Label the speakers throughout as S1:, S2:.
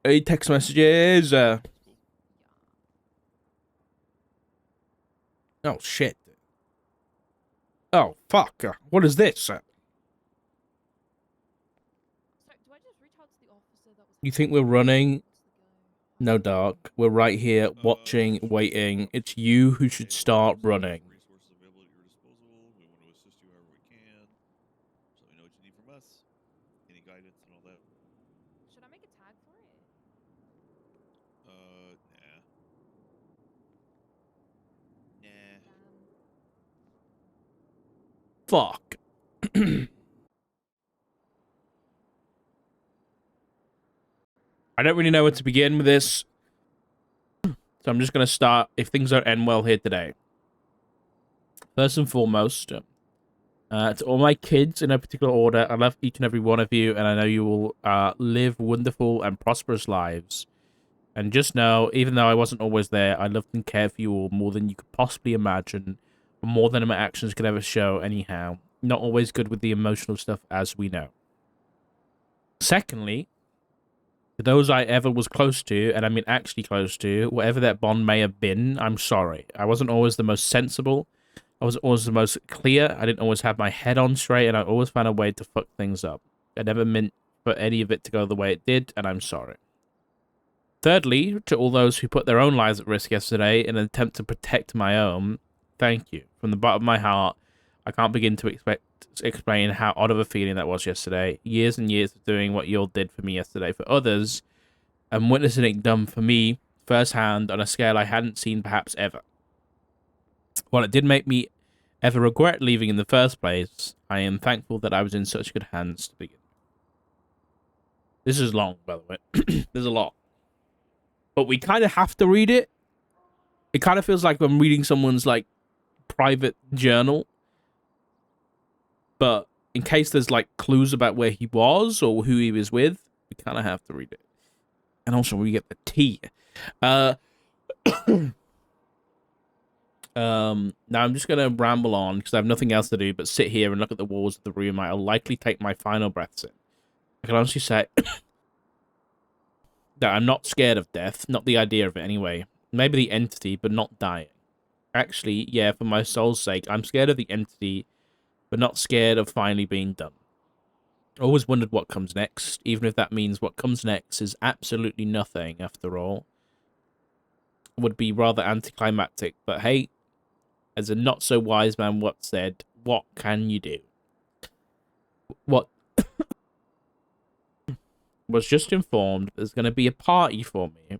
S1: Hey, text messages. Oh, shit. Oh, fuck. What is this? You think we're running? No, Dark. We're right here, watching, waiting. It's you who should start running.
S2: Resources available at your disposal. We want to assist you however we can. So let me know what you need from us. Any guidance and all that.
S3: Should I make a tag for it?
S2: Nah. Nah.
S1: Fuck. I don't really know where to begin with this. So I'm just going to start if things don't end well here today. First and foremost, to all my kids in no particular order, I love each and every one of you, and I know you will live wonderful and prosperous lives. And just know, even though I wasn't always there, I loved and cared for you all more than you could possibly imagine, more than my actions could ever show anyhow. Not always good with the emotional stuff, as we know. Secondly, to those I ever was close to, and I mean actually close to, whatever that bond may have been, I'm sorry. I wasn't always the most sensible. I was always the most clear. I didn't always have my head on straight, and I always found a way to fuck things up. I never meant for any of it to go the way it did, and I'm sorry. Thirdly, to all those who put their own lives at risk yesterday in an attempt to protect my own, thank you. From the bottom of my heart, I can't begin to explain how odd of a feeling that was yesterday. Years and years of doing what you all did for me yesterday for others, and witnessing it done for me firsthand on a scale I hadn't seen perhaps ever. While it did make me ever regret leaving in the first place, I am thankful that I was in such good hands to begin. This is long, by the way. There's a lot. But we kind of have to read it. It kind of feels like I'm reading someone's, like, private journal. But in case there's, like, clues about where he was or who he was with, we kind of have to read it. And also, we get the tea. Now I'm just going to ramble on because I have nothing else to do but sit here and look at the walls of the room. I'll likely take my final breaths in. I can honestly say that I'm not scared of death, not the idea of it anyway. Maybe the entity, but not dying. Actually, yeah, for my soul's sake, I'm scared of the entity, but not scared of finally being done. I always wondered what comes next, even if that means what comes next is absolutely nothing, after all. It would be rather anticlimactic, but hey, as a not-so-wise man once said, what can you do? What was just informed there's going to be a party for me.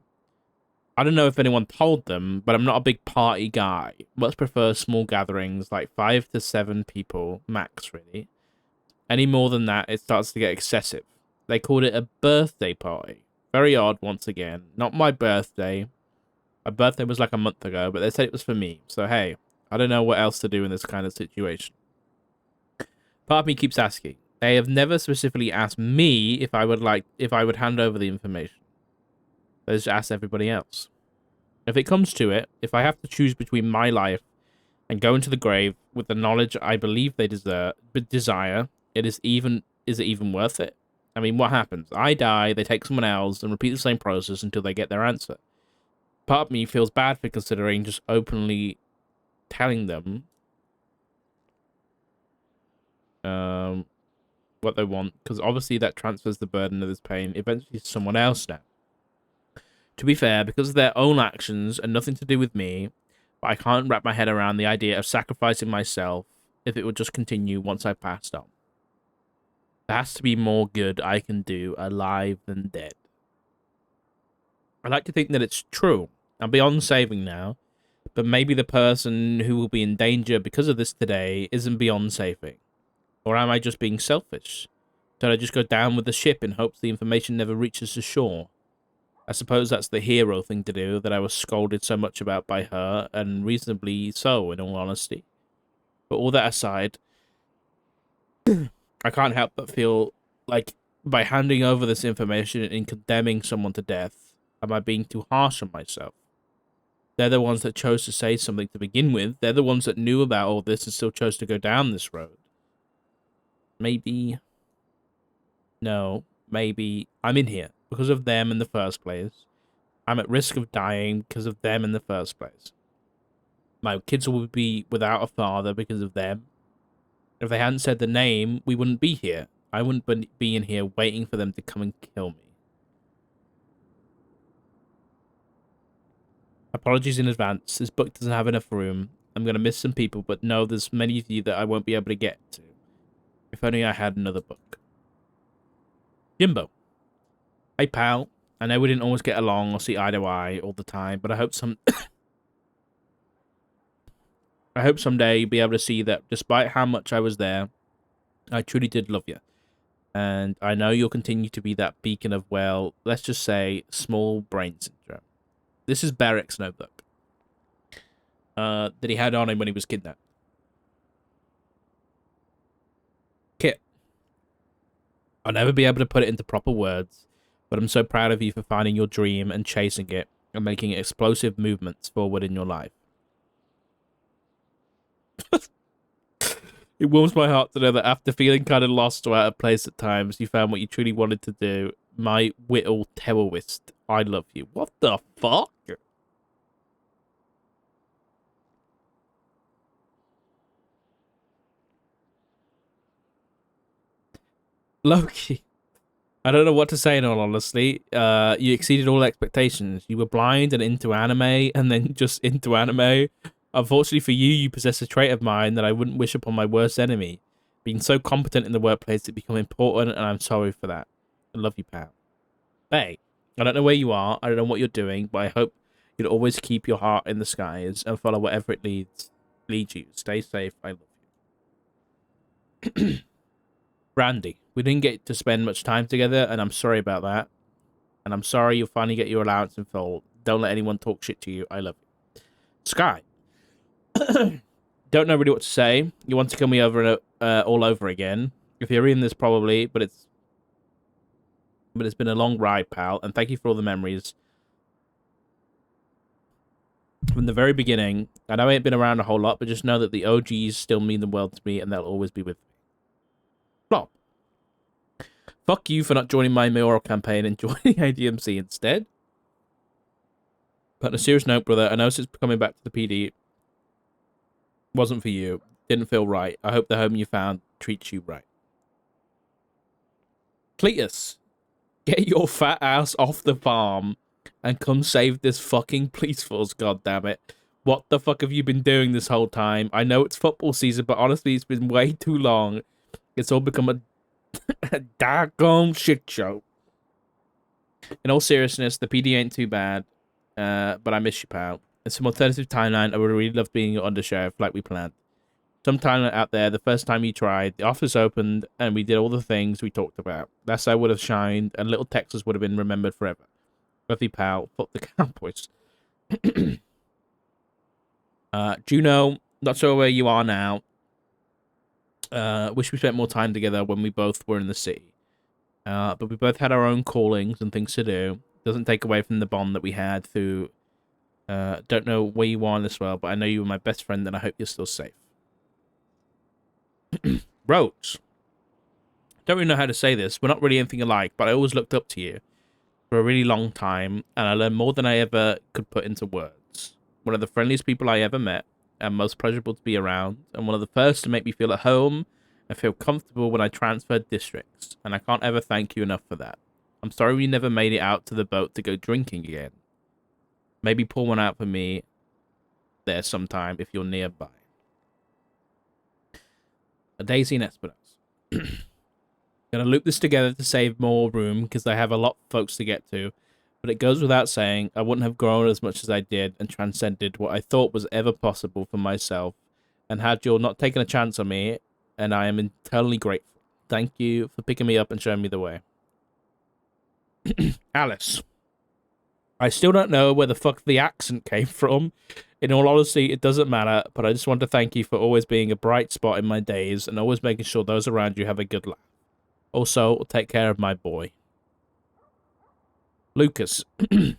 S1: I don't know if anyone told them, but I'm not a big party guy. Much prefer small gatherings, like 5 to 7 people, max, really. Any more than that, it starts to get excessive. They called it a birthday party. Very odd, once again. Not my birthday. My birthday was like a month ago, but they said it was for me. So, hey, I don't know what else to do in this kind of situation. Part of me keeps asking. They have never specifically asked me if I would hand over the information. They just ask everybody else. If it comes to it, if I have to choose between my life and going to the grave with the knowledge I believe they desire, is it even worth it? I mean, what happens? I die, they take someone else, and repeat the same process until they get their answer. Part of me feels bad for considering just openly telling them what they want, because obviously that transfers the burden of this pain eventually to someone else now. To be fair, because of their own actions and nothing to do with me, but I can't wrap my head around the idea of sacrificing myself if it would just continue once I passed on. There has to be more good I can do alive than dead. I like to think that it's true. I'm beyond saving now, but maybe the person who will be in danger because of this today isn't beyond saving. Or am I just being selfish? Should I just go down with the ship in hopes the information never reaches the shore? I suppose that's the hero thing to do that I was scolded so much about by her, and reasonably so, in all honesty. But all that aside, I can't help but feel like by handing over this information and condemning someone to death, am I being too harsh on myself? They're the ones that chose to say something to begin with. They're the ones that knew about all this and still chose to go down this road. Maybe... No, maybe I'm in here. because of them in the first place. I'm at risk of dying because of them in the first place. My kids will be without a father because of them. If they hadn't said the name, we wouldn't be here. I wouldn't be in here waiting for them to come and kill me. Apologies in advance. This book doesn't have enough room. I'm going to miss some people, but no, there's many of you that I won't be able to get to. If only I had another book. Jimbo. Hey, pal. I know we didn't always get along or see eye to eye all the time, but I hope I hope someday you'll be able to see that despite how much I was there, I truly did love you. And I know you'll continue to be that beacon of, well, let's just say, small brain syndrome. This is Beric's notebook that he had on him when he was kidnapped. Kit. I'll never be able to put it into proper words, but I'm so proud of you for finding your dream and chasing it and making explosive movements forward in your life. It warms my heart to know that after feeling kind of lost or out of place at times, you found what you truly wanted to do. My whittle terrorist, I love you. What the fuck? Loki. I don't know what to say in all honesty. You exceeded all expectations. You were blind and into anime, and then just into anime. Unfortunately for you, you possess a trait of mine that I wouldn't wish upon my worst enemy. Being so competent in the workplace to become important, and I'm sorry for that. I love you, pal. Hey, I don't know where you are, I don't know what you're doing, but I hope you'll always keep your heart in the skies and follow wherever it leads you. Stay safe, I love you. Randy, we didn't get to spend much time together, and I'm sorry about that. And I'm sorry you'll finally get your allowance in full. Don't let anyone talk shit to you, I love you. Sky. Don't know really what to say. You want to kill me over all over again. If you're reading this, probably, but it's been a long ride, pal, and thank you for all the memories. From the very beginning, I know I ain't been around a whole lot, but just know that the OGs still mean the world to me, and they'll always be with me. Flop. Fuck you for not joining my mayoral campaign and joining ADMC instead. But on a serious note, brother, I know since coming back to the PD wasn't for you. Didn't feel right. I hope the home you found treats you right. Cletus, get your fat ass off the farm and come save this fucking police force, goddammit. What the fuck have you been doing this whole time? I know it's football season, but honestly, it's been way too long. It's all become a daggone shit show. In all seriousness, the PD ain't too bad, but I miss you, pal. In some alternative timeline, I would really love being your undersheriff like we planned. Some timeline out there, the first time you tried, the office opened, and we did all the things we talked about. That's how I would have shined, and little Texas would have been remembered forever. Love you, pal. Fuck the Cowboys. Juno, not sure where you are now. Wish we spent more time together when we both were in the city. But we both had our own callings and things to do. Doesn't take away from the bond that we had through... don't know where you are in this world, but I know you were my best friend, and I hope you're still safe. Rose. Don't really know how to say this. We're not really anything alike, but I always looked up to you for a really long time, and I learned more than I ever could put into words. One of the friendliest people I ever met, and most pleasurable to be around, and one of the first to make me feel at home and feel comfortable when I transferred districts, and I can't ever thank you enough for that. I'm sorry we never made it out to the boat to go drinking again. Maybe pull one out for me there sometime if you're nearby. A Daisy and Espinosa. Gonna loop this together to save more room because I have a lot of folks to get to, but it goes without saying I wouldn't have grown as much as I did and transcended what I thought was ever possible for myself, and had you not taken a chance on me, and I am eternally grateful. Thank you for picking me up and showing me the way. Alice. I still don't know where the fuck the accent came from. In all honesty, it doesn't matter, but I just want to thank you for always being a bright spot in my days and always making sure those around you have a good laugh. Also, take care of my boy. Lucas. Thank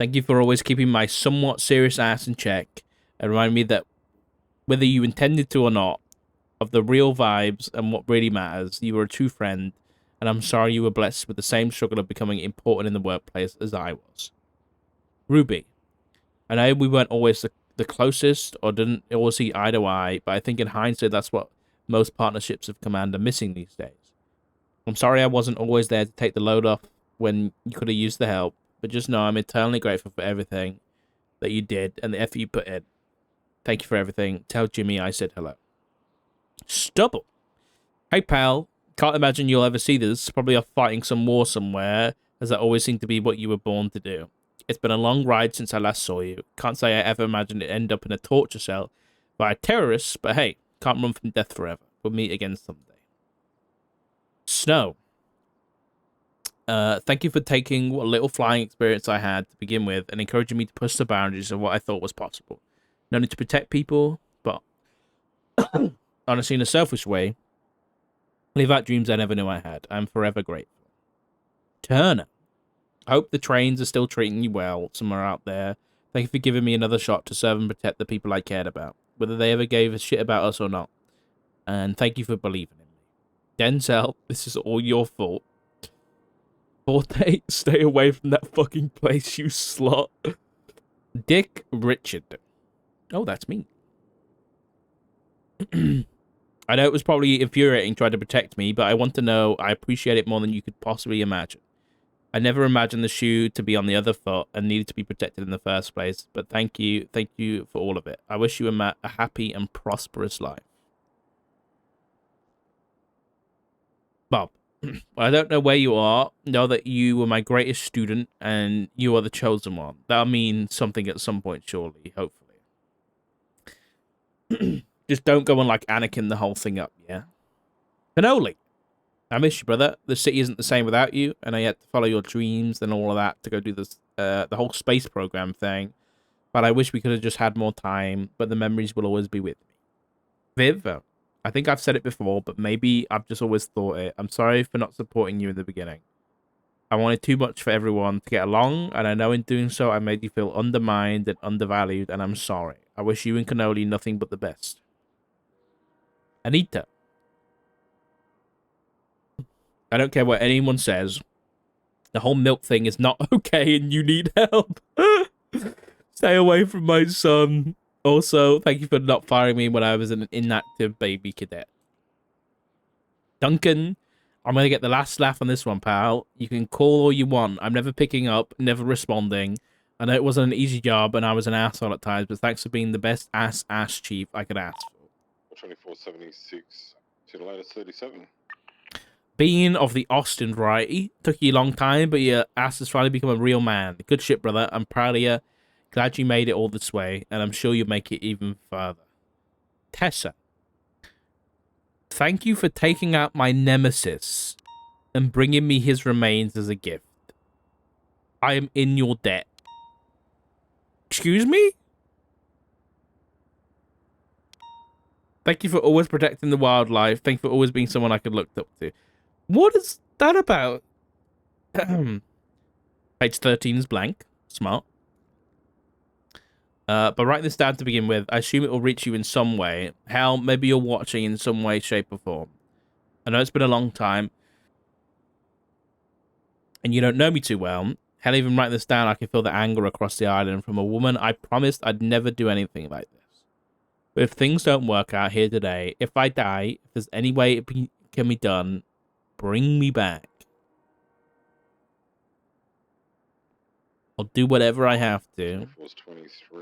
S1: you for always keeping my somewhat serious ass in check and remind me that whether you intended to or not, of the real vibes and what really matters, you were a true friend, and I'm sorry you were blessed with the same struggle of becoming important in the workplace as I was. Ruby, I know we weren't always the closest or didn't always see eye to eye, but I think in hindsight that's what most partnerships of command are missing these days. I'm sorry I wasn't always there to take the load off when you could have used the help, but just know I'm eternally grateful for everything that you did and the effort you put in. Thank you for everything. Tell Jimmy I said hello. Stubble. Hey, pal. Can't imagine you'll ever see this. Probably off fighting some war somewhere, as that always seemed to be what you were born to do. It's been a long ride since I last saw you. Can't say I ever imagined it'd end up in a torture cell by terrorists, but hey, can't run from death forever. We'll meet again someday. Snow. Thank you for taking what little flying experience I had to begin with and encouraging me to push the boundaries of what I thought was possible. No need to protect people, but honestly, in a selfish way, live out dreams I never knew I had. I'm forever grateful. Turner. I hope the trains are still treating you well somewhere out there. Thank you for giving me another shot to serve and protect the people I cared about, whether they ever gave a shit about us or not. And thank you for believing in me. Denzel, this is all your fault. Forte, stay away from that fucking place, you slut. Dick Richard. Oh, that's me. I know it was probably infuriating trying to protect me, but I want to know I appreciate it more than you could possibly imagine. I never imagined the shoe to be on the other foot and needed to be protected in the first place, but thank you for all of it. I wish you and Matt a happy and prosperous life. Bob, I don't know where you are. Know that you were my greatest student and you are the chosen one. That'll mean something at some point, surely, hopefully. Just don't go on like Anakin the whole thing up, yeah? Cannoli, I miss you, brother. The city isn't the same without you, and I had to follow your dreams and all of that to go do this, the whole space program thing. But I wish we could have just had more time, but the memories will always be with me. Viv, I think I've said it before, but maybe I've just always thought it. I'm sorry for not supporting you in the beginning. I wanted too much for everyone to get along, and I know in doing so I made you feel undermined and undervalued, and I'm sorry. I wish you and Cannoli nothing but the best. Anita. I don't care what anyone says. The whole milk thing is not okay and you need help. Stay away from my son. Also, thank you for not firing me when I was an inactive baby cadet. Duncan, I'm going to get the last laugh on this one, pal. You can call all you want. I'm never picking up, never responding. I know it wasn't an easy job and I was an asshole at times, but thanks for being the best ass chief I could ask for.
S4: 2476 to the latest 37.
S1: Being of the Austin variety, took you a long time, but your ass has finally become a real man. Good shit, brother. I'm proud of you. Glad you made it all this way, and I'm sure you'll make it even further. Tessa, thank you for taking out my nemesis and bringing me his remains as a gift. I am in your debt. Excuse me? Thank you for always protecting the wildlife. Thank you for always being someone I could look up to. What is that about? Page 13 is blank. Smart. But write this down to begin with. I assume it will reach you in some way. Hell, maybe you're watching in some way, shape, or form. I know it's been a long time. And you don't know me too well. Hell, even write this down, I can feel the anger across the island from a woman I promised I'd never do anything like this. But if things don't work out here today, if I die, if there's any way it can be done, bring me back. I'll do whatever I have to.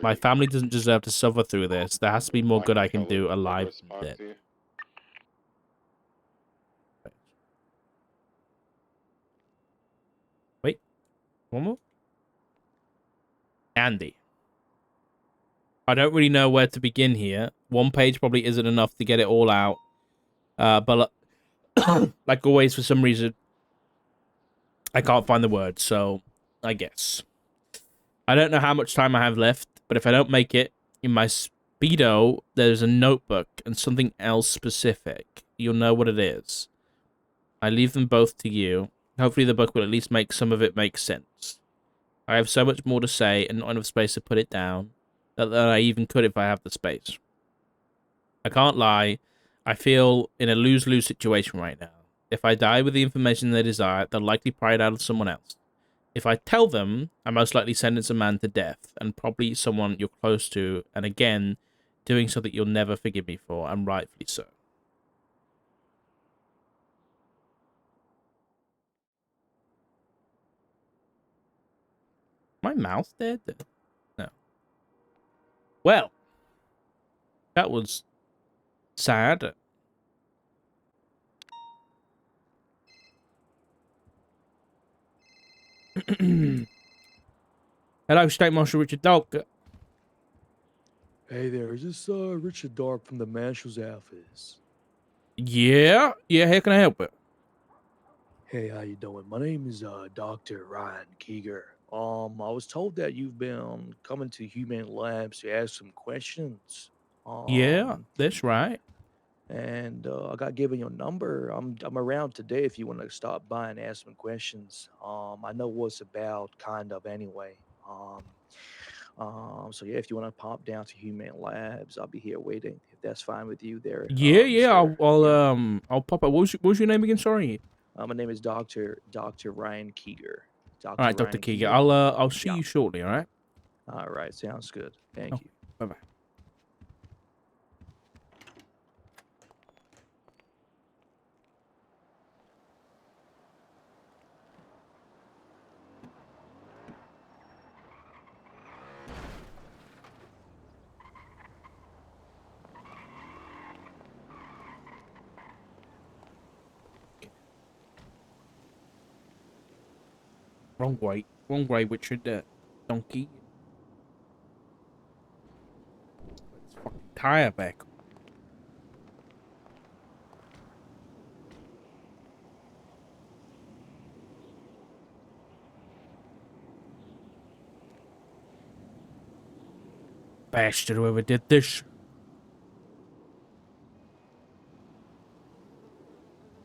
S1: My family doesn't deserve to suffer through this. There has to be more good I can do alive than dead. Wait. One more? Andy. I don't really know where to begin here. One page probably isn't enough to get it all out. But like always, for some reason, I can't find the words, so I guess. I don't know how much time I have left, but if I don't make it, in my Speedo, there's a notebook and something else specific. You'll know what it is. I leave them both to you. Hopefully the book will at least make some of it make sense. I have so much more to say and not enough space to put it down. That I even could if I have the space. I can't lie. I feel in a lose-lose situation right now. If I die with the information they desire, they'll likely pry it out of someone else. If I tell them, I most likely sentence a man to death, and probably someone you're close to, and again, doing so that you'll never forgive me for, and rightfully so. My mouth dead? No. Well, that was sad. Hello, State Marshal Richard Dog.
S5: Hey there, is this Richard Dark from the Marshal's office?
S1: Yeah, how can I help it?
S5: Hey, how you doing? My name is Dr. Ryan Keeger. I was told that you've been coming to Humane Labs to ask some questions.
S1: Yeah, that's right.
S5: And I got given your number. I'm around today if you want to stop by and ask some questions. I know what it's about, kind of anyway. So yeah, if you want to pop down to Humane Labs, I'll be here waiting. If that's fine with you, there.
S1: Yeah,
S5: Mr.
S1: I'll pop up. What was your name again? Sorry.
S5: My name is Dr. Ryan Keeger.
S1: All right, Dr.
S5: Ryan
S1: Keeger. I'll see
S5: Yeah.
S1: you shortly. All right.
S5: All right, sounds good. Thank
S1: Oh.
S5: you.
S1: Bye bye. Wrong way, Richard. Donkey. Let's fucking tire back. Bastard, whoever did this.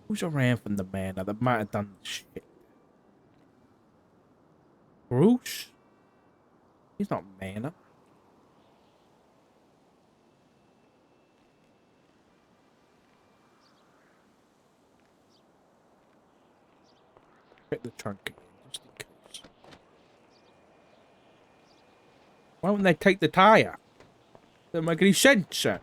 S1: Who's around from the manor that might have done this shit? Bruce? He's not manor. Check the trunk again, just in case. Why wouldn't they take the tire? Doesn't make any sense, sir.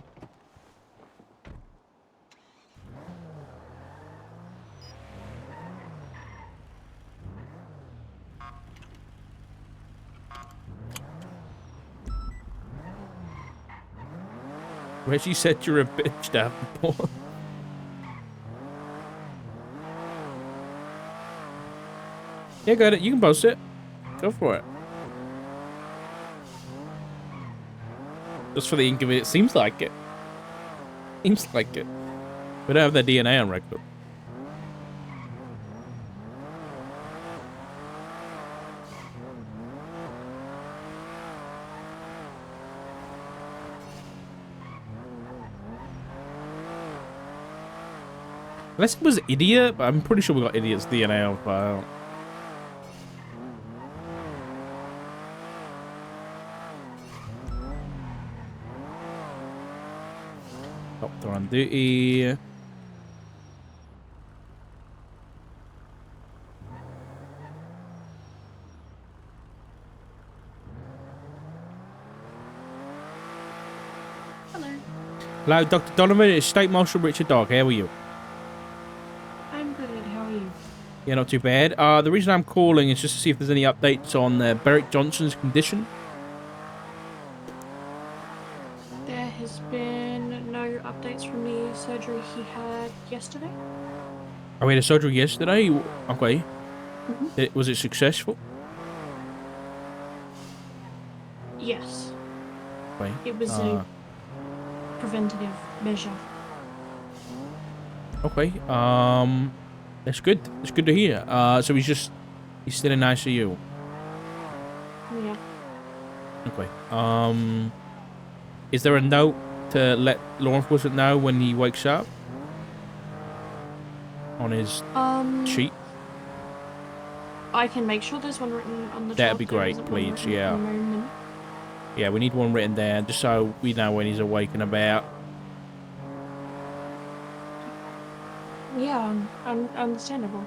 S1: Reggie said you're a bitch, Davenport. Yeah, got it. You can post it. Go for it. Just for the inconvenience. Seems like it. Seems like it. We don't have their DNA on record. Unless it was idiot, but I'm pretty sure we got idiot's DNA on file. Doctor on duty.
S6: Hello.
S1: Hello, Dr. Donovan. It's State Marshal Richard Dog. How are you?
S6: I'm good. How are you?
S1: Yeah, not too bad. The reason I'm calling is just to see if there's any updates on Beric Johnson's condition.
S6: There has been no updates from the surgery he had yesterday.
S1: Oh, we had a surgery yesterday? Okay.
S6: Mhm.
S1: Was it successful?
S6: Yes,
S1: Okay.
S6: it was a preventative measure.
S1: Okay. That's good. That's good to hear. So he's still in ICU.
S6: Yeah.
S1: Okay. Is there a note to let law enforcement know when he wakes up? On his sheet?
S6: I can make sure there's one written on the
S1: That'd
S6: top.
S1: be
S6: There
S1: great,
S6: isn't one
S1: please,
S6: written at
S1: yeah.
S6: the moment.
S1: Yeah, we need one written down just so we know when he's awake and about.
S6: Yeah, Yeah, understandable.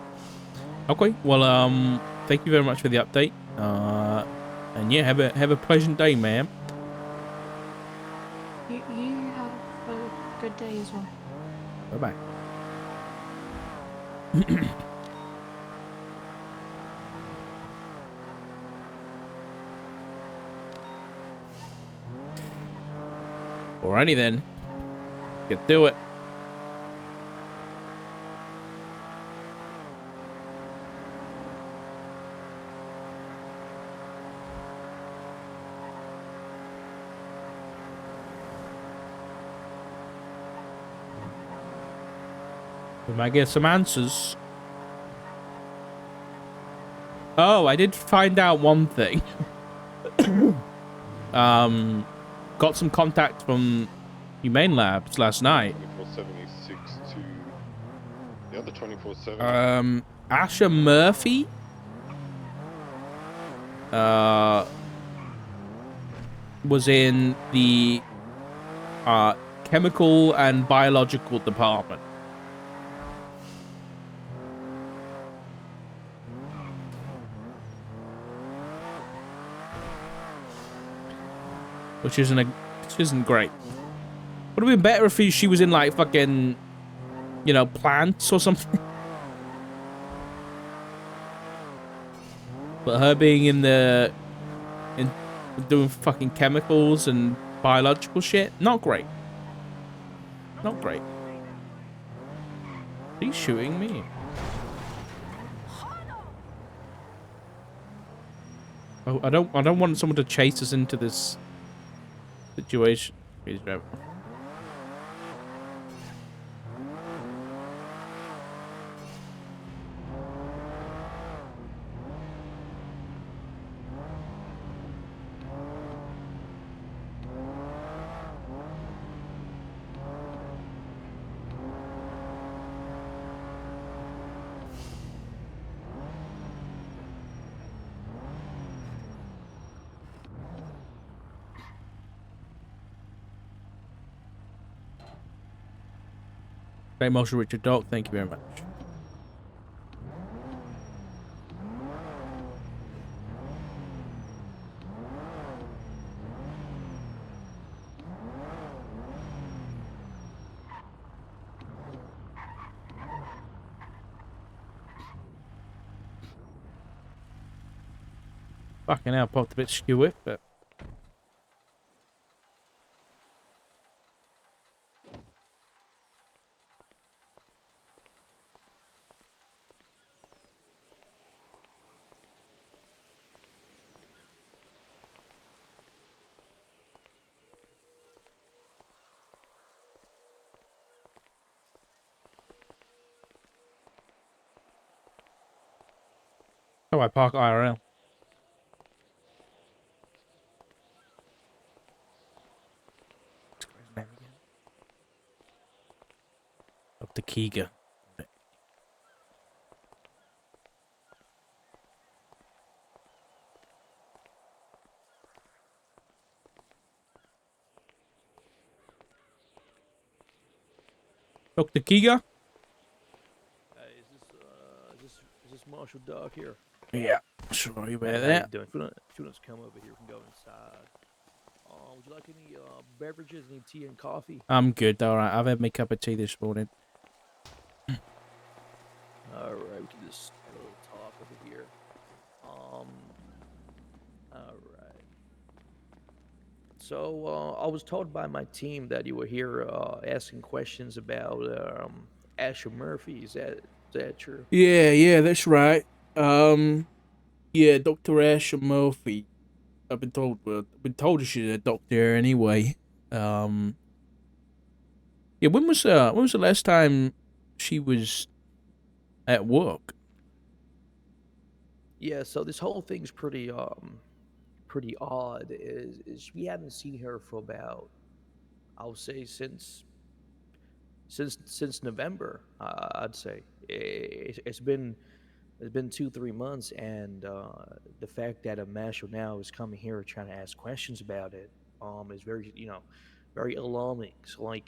S1: Okay, well, thank you very much for the update. And yeah, have a pleasant day, ma'am.
S6: You have a good day as well.
S1: Bye bye. Alrighty then. Get to it. We might get some answers. Oh, I did find out one thing. Got some contact from Humane Labs last night.
S4: 2476 to the other 2470.
S1: Asher Murphy? Was in the chemical and biological department. Which isn't great. Would have been better if she was in like fucking, you know, plants or something. But her being in doing fucking chemicals and biological shit, not great. Not great. He's shooting me. Oh, I don't want someone to chase us into this situation. Please, driver. Great motion, Richard Dog. Thank you very much. Fucking hell, popped a bit skew with, but oh, I park IRL. Dr. Keeger. Dr. Keeger?
S5: Hey, is this Marshall Doc here?
S1: Yeah, sure, you better
S5: Hey, how you
S1: that.
S5: doing? If you want to come over here, we can go inside. Would you like any beverages, any tea and coffee?
S1: I'm good, alright. I've had my cup of tea this morning.
S5: All right, we can just talk over here. All right. So I was told by my team that you were here asking questions about Asher Murphy. Is that true?
S1: Yeah, that's right. Yeah, Dr. Asher Murphy. I've been told she's a doctor anyway. Yeah, when was the last time she was at work?
S5: Yeah. So this whole thing's pretty odd. Is we haven't seen her for about, I'll say, since November. I'd say it's been 2-3 months, and the fact that a marshal now is coming here trying to ask questions about it is very very alarming. So like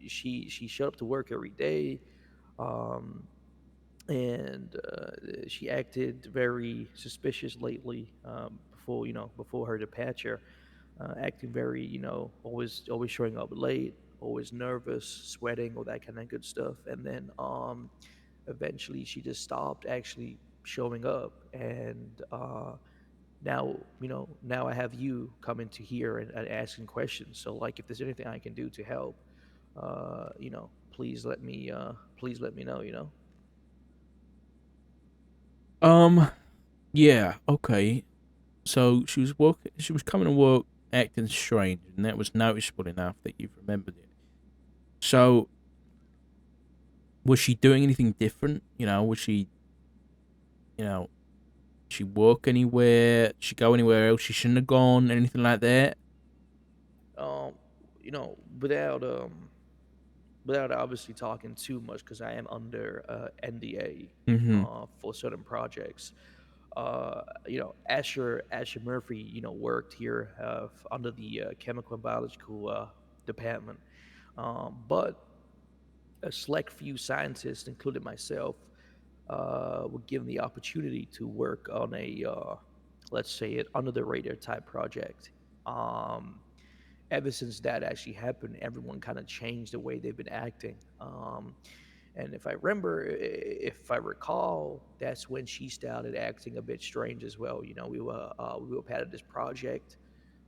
S5: she showed up to work every day, um, and she acted very suspicious lately. Before her departure, acting very always showing up late, always nervous, sweating, all that kind of good stuff. And then eventually she just stopped actually showing up, and now I have you coming to here and asking questions. So like if there's anything I can do to help, please let me know,
S1: Yeah, okay. So she was coming to work acting strange, and that was noticeable enough that you've remembered it. So, was she doing anything different? You know, she work anywhere? She go anywhere else she shouldn't have gone? Anything like that?
S5: um you know without um without obviously talking too much, because I am under NDA
S1: Mm-hmm.
S5: for certain projects. Asher Murphy, worked here under the chemical and biological department, but a select few scientists, including myself, were given the opportunity to work on a, let's say, it under the radar type project. Um, Ever since that actually happened, everyone kind of changed the way they've been acting. And if I recall, that's when she started acting a bit strange as well. We were part of this project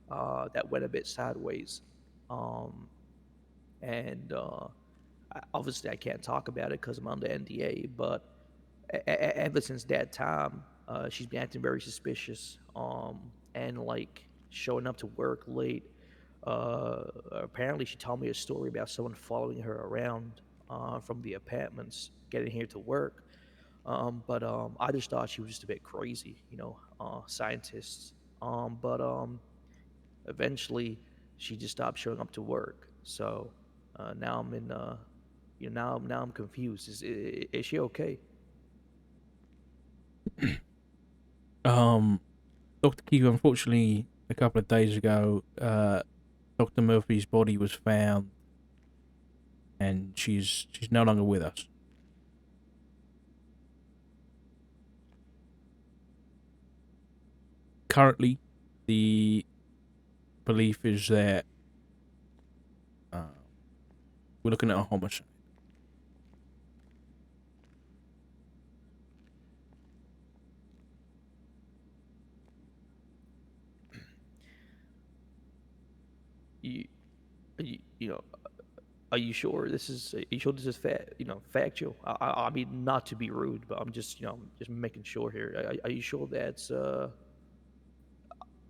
S5: that went a bit sideways, um, and obviously I can't talk about it because I'm under NDA. But ever since that time, she's been acting very suspicious, and like showing up to work late. Apparently, she told me a story about someone following her around from the apartments, getting here to work. But I just thought she was just a bit crazy, scientists. But eventually, she just stopped showing up to work. So now I'm in, now I'm confused. Is she okay?
S1: Um, Dr. Keegan, unfortunately, a couple of days ago, Dr. Murphy's body was found, and she's no longer with us. Currently, the belief is that uh, we're looking at a homicide.
S5: You, you know, are you sure this is factual? I mean, not to be rude, but I'm just making sure here. Are you sure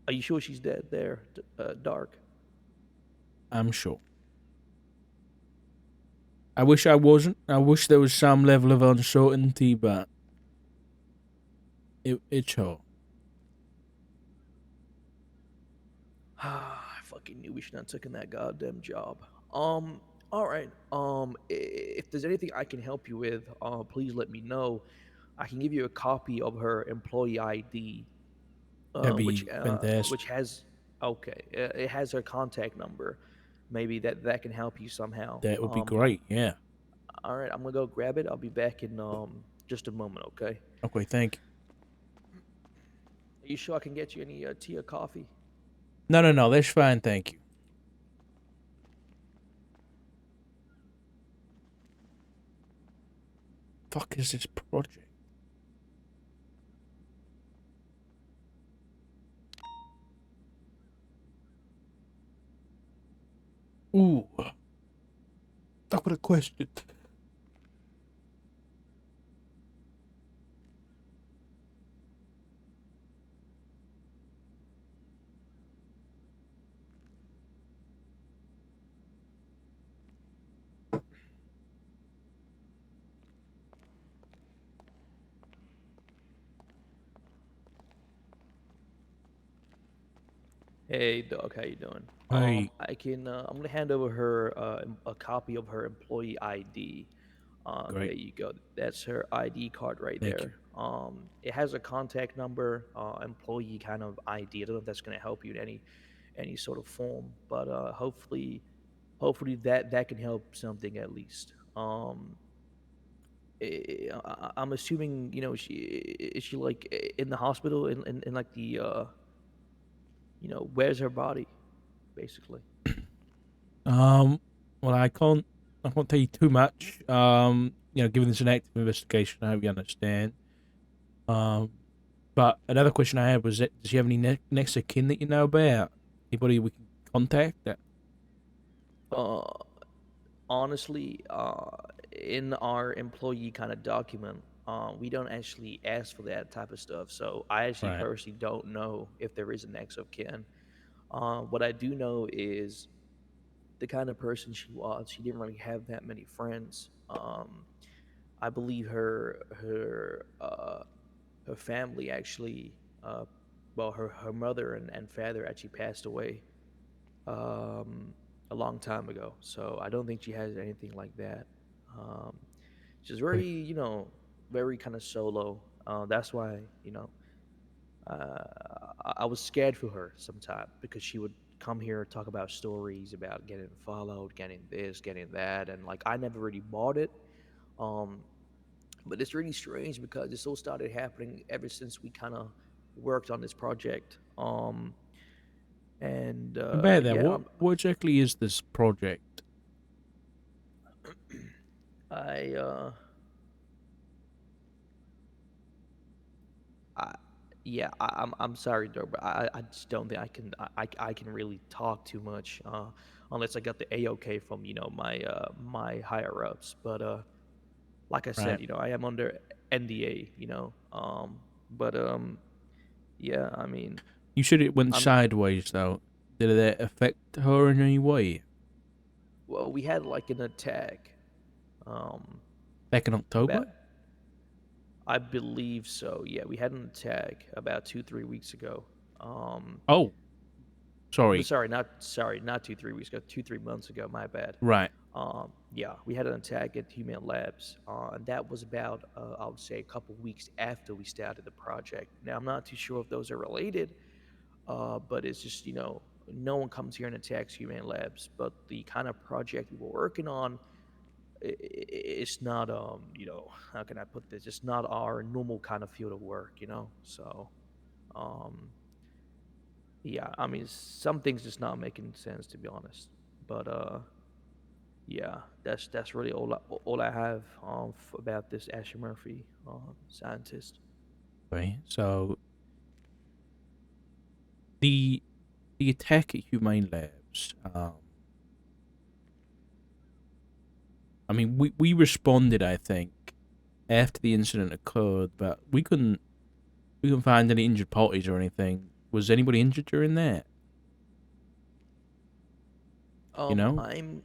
S5: are you sure she's dead there, Dark?
S1: I'm sure. I wish I wasn't. I wish there was some level of uncertainty, but it's her.
S5: I fucking knew we should not have taken that goddamn job. All right. If there's anything I can help you with, please let me know. I can give you a copy of her employee ID,
S1: That'd be fantastic.
S5: which has okay, it has her contact number. Maybe that can help you somehow.
S1: That would be great. Yeah.
S5: All right, I'm gonna go grab it. I'll be back in just a moment. Okay.
S1: Okay. Thank you.
S5: Are you sure I can get you any tea or coffee?
S1: No. That's fine. Thank you. Fuck is this project? Ooh. Stuck with a question.
S5: Hey, Doc, how you doing?
S1: Hey.
S5: I'm gonna hand over her a copy of her employee ID. There
S1: Great.
S5: you go. That's her ID card right
S1: Thank you.
S5: there. It has a contact number, employee kind of ID. I don't know if that's gonna help you in any sort of form. But hopefully that can help something at least. I'm assuming she is she like in the hospital in like the where's her body basically.
S1: Um, well, I can't tell you too much. Given this an active investigation, I hope you understand. Um, but another question I had was, does she have any next of kin that you know about? Anybody we can contact?
S5: Uh, Honestly, in our employee kind of document, we don't actually ask for that type of stuff. So I actually
S1: Right.
S5: personally don't know if there is a next of kin. What I do know is the kind of person she was. She didn't really have that many friends. I believe her family actually, well, her mother and father actually passed away um, a long time ago. So I don't think she has anything like that. Um, she's very,
S1: Right.
S5: very kind of solo. That's why, uh, I was scared for her sometimes because she would come here and talk about stories about getting followed, getting this, getting that, and like I never really bought it. Um, but it's really strange because this all started happening ever since we kind of worked on this project. And
S1: About that,
S5: yeah,
S1: what exactly is this project?
S5: I I, yeah, I'm sorry, though, but I just don't think I can really talk too much unless I got the A-OK from my higher ups. But like I
S1: Right.
S5: said, I am under NDA. But yeah, I mean,
S1: You said it went
S5: I'm
S1: sideways, though. Did that affect her in any way?
S5: well, we had like an attack. Um,
S1: Back in
S5: about
S1: October?
S5: I believe so. Yeah, we had an attack about 2-3 weeks ago. Um,
S1: Oh,
S5: but
S1: sorry.
S5: sorry, not 2-3 weeks ago, 2-3 months ago. My bad.
S1: Right.
S5: Yeah, we had an attack at Humane Labs, and that was about, I would say, a couple weeks after we started the project. Now, I'm not too sure if those are related, but it's just, no one comes here and attacks Humane Labs. But the kind of project we were working on, it's not, how can I put this? It's not our normal kind of field of work, So, um, yeah, I mean, some things just not making sense to be honest. But yeah, that's really all I have about this Asher Murphy scientist.
S1: Okay. So the the attack at Humane Labs. I mean, we responded, I think, after the incident occurred, but we couldn't find any injured parties or anything. Was anybody injured during that? You
S5: Um,
S1: know?
S5: I'm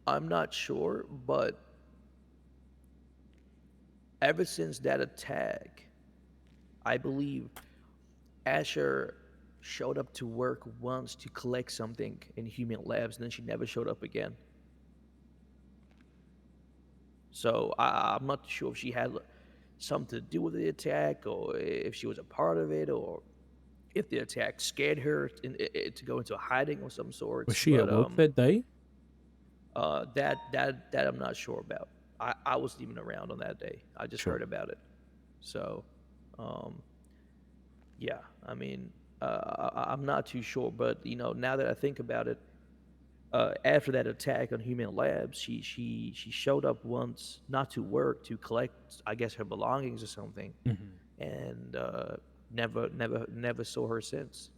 S5: I'm not sure, but ever since that attack, I believe Asher showed up to work once to collect something in Human Labs, and then she never showed up again. So I'm not sure if she had something to do with the attack, or if she was a part of it, or if the attack scared her to go into hiding of some
S1: Was
S5: sorts.
S1: she at
S5: But
S1: work that day?
S5: that I'm not sure about. I wasn't even around on that day. I just
S1: Sure.
S5: heard about it. So, um, yeah, I mean, I'm not too sure, but now that I think about it, after that attack on Human Labs, she showed up once, not to work, to collect, I guess, her belongings or something,
S1: Hmm.
S5: and never saw her since.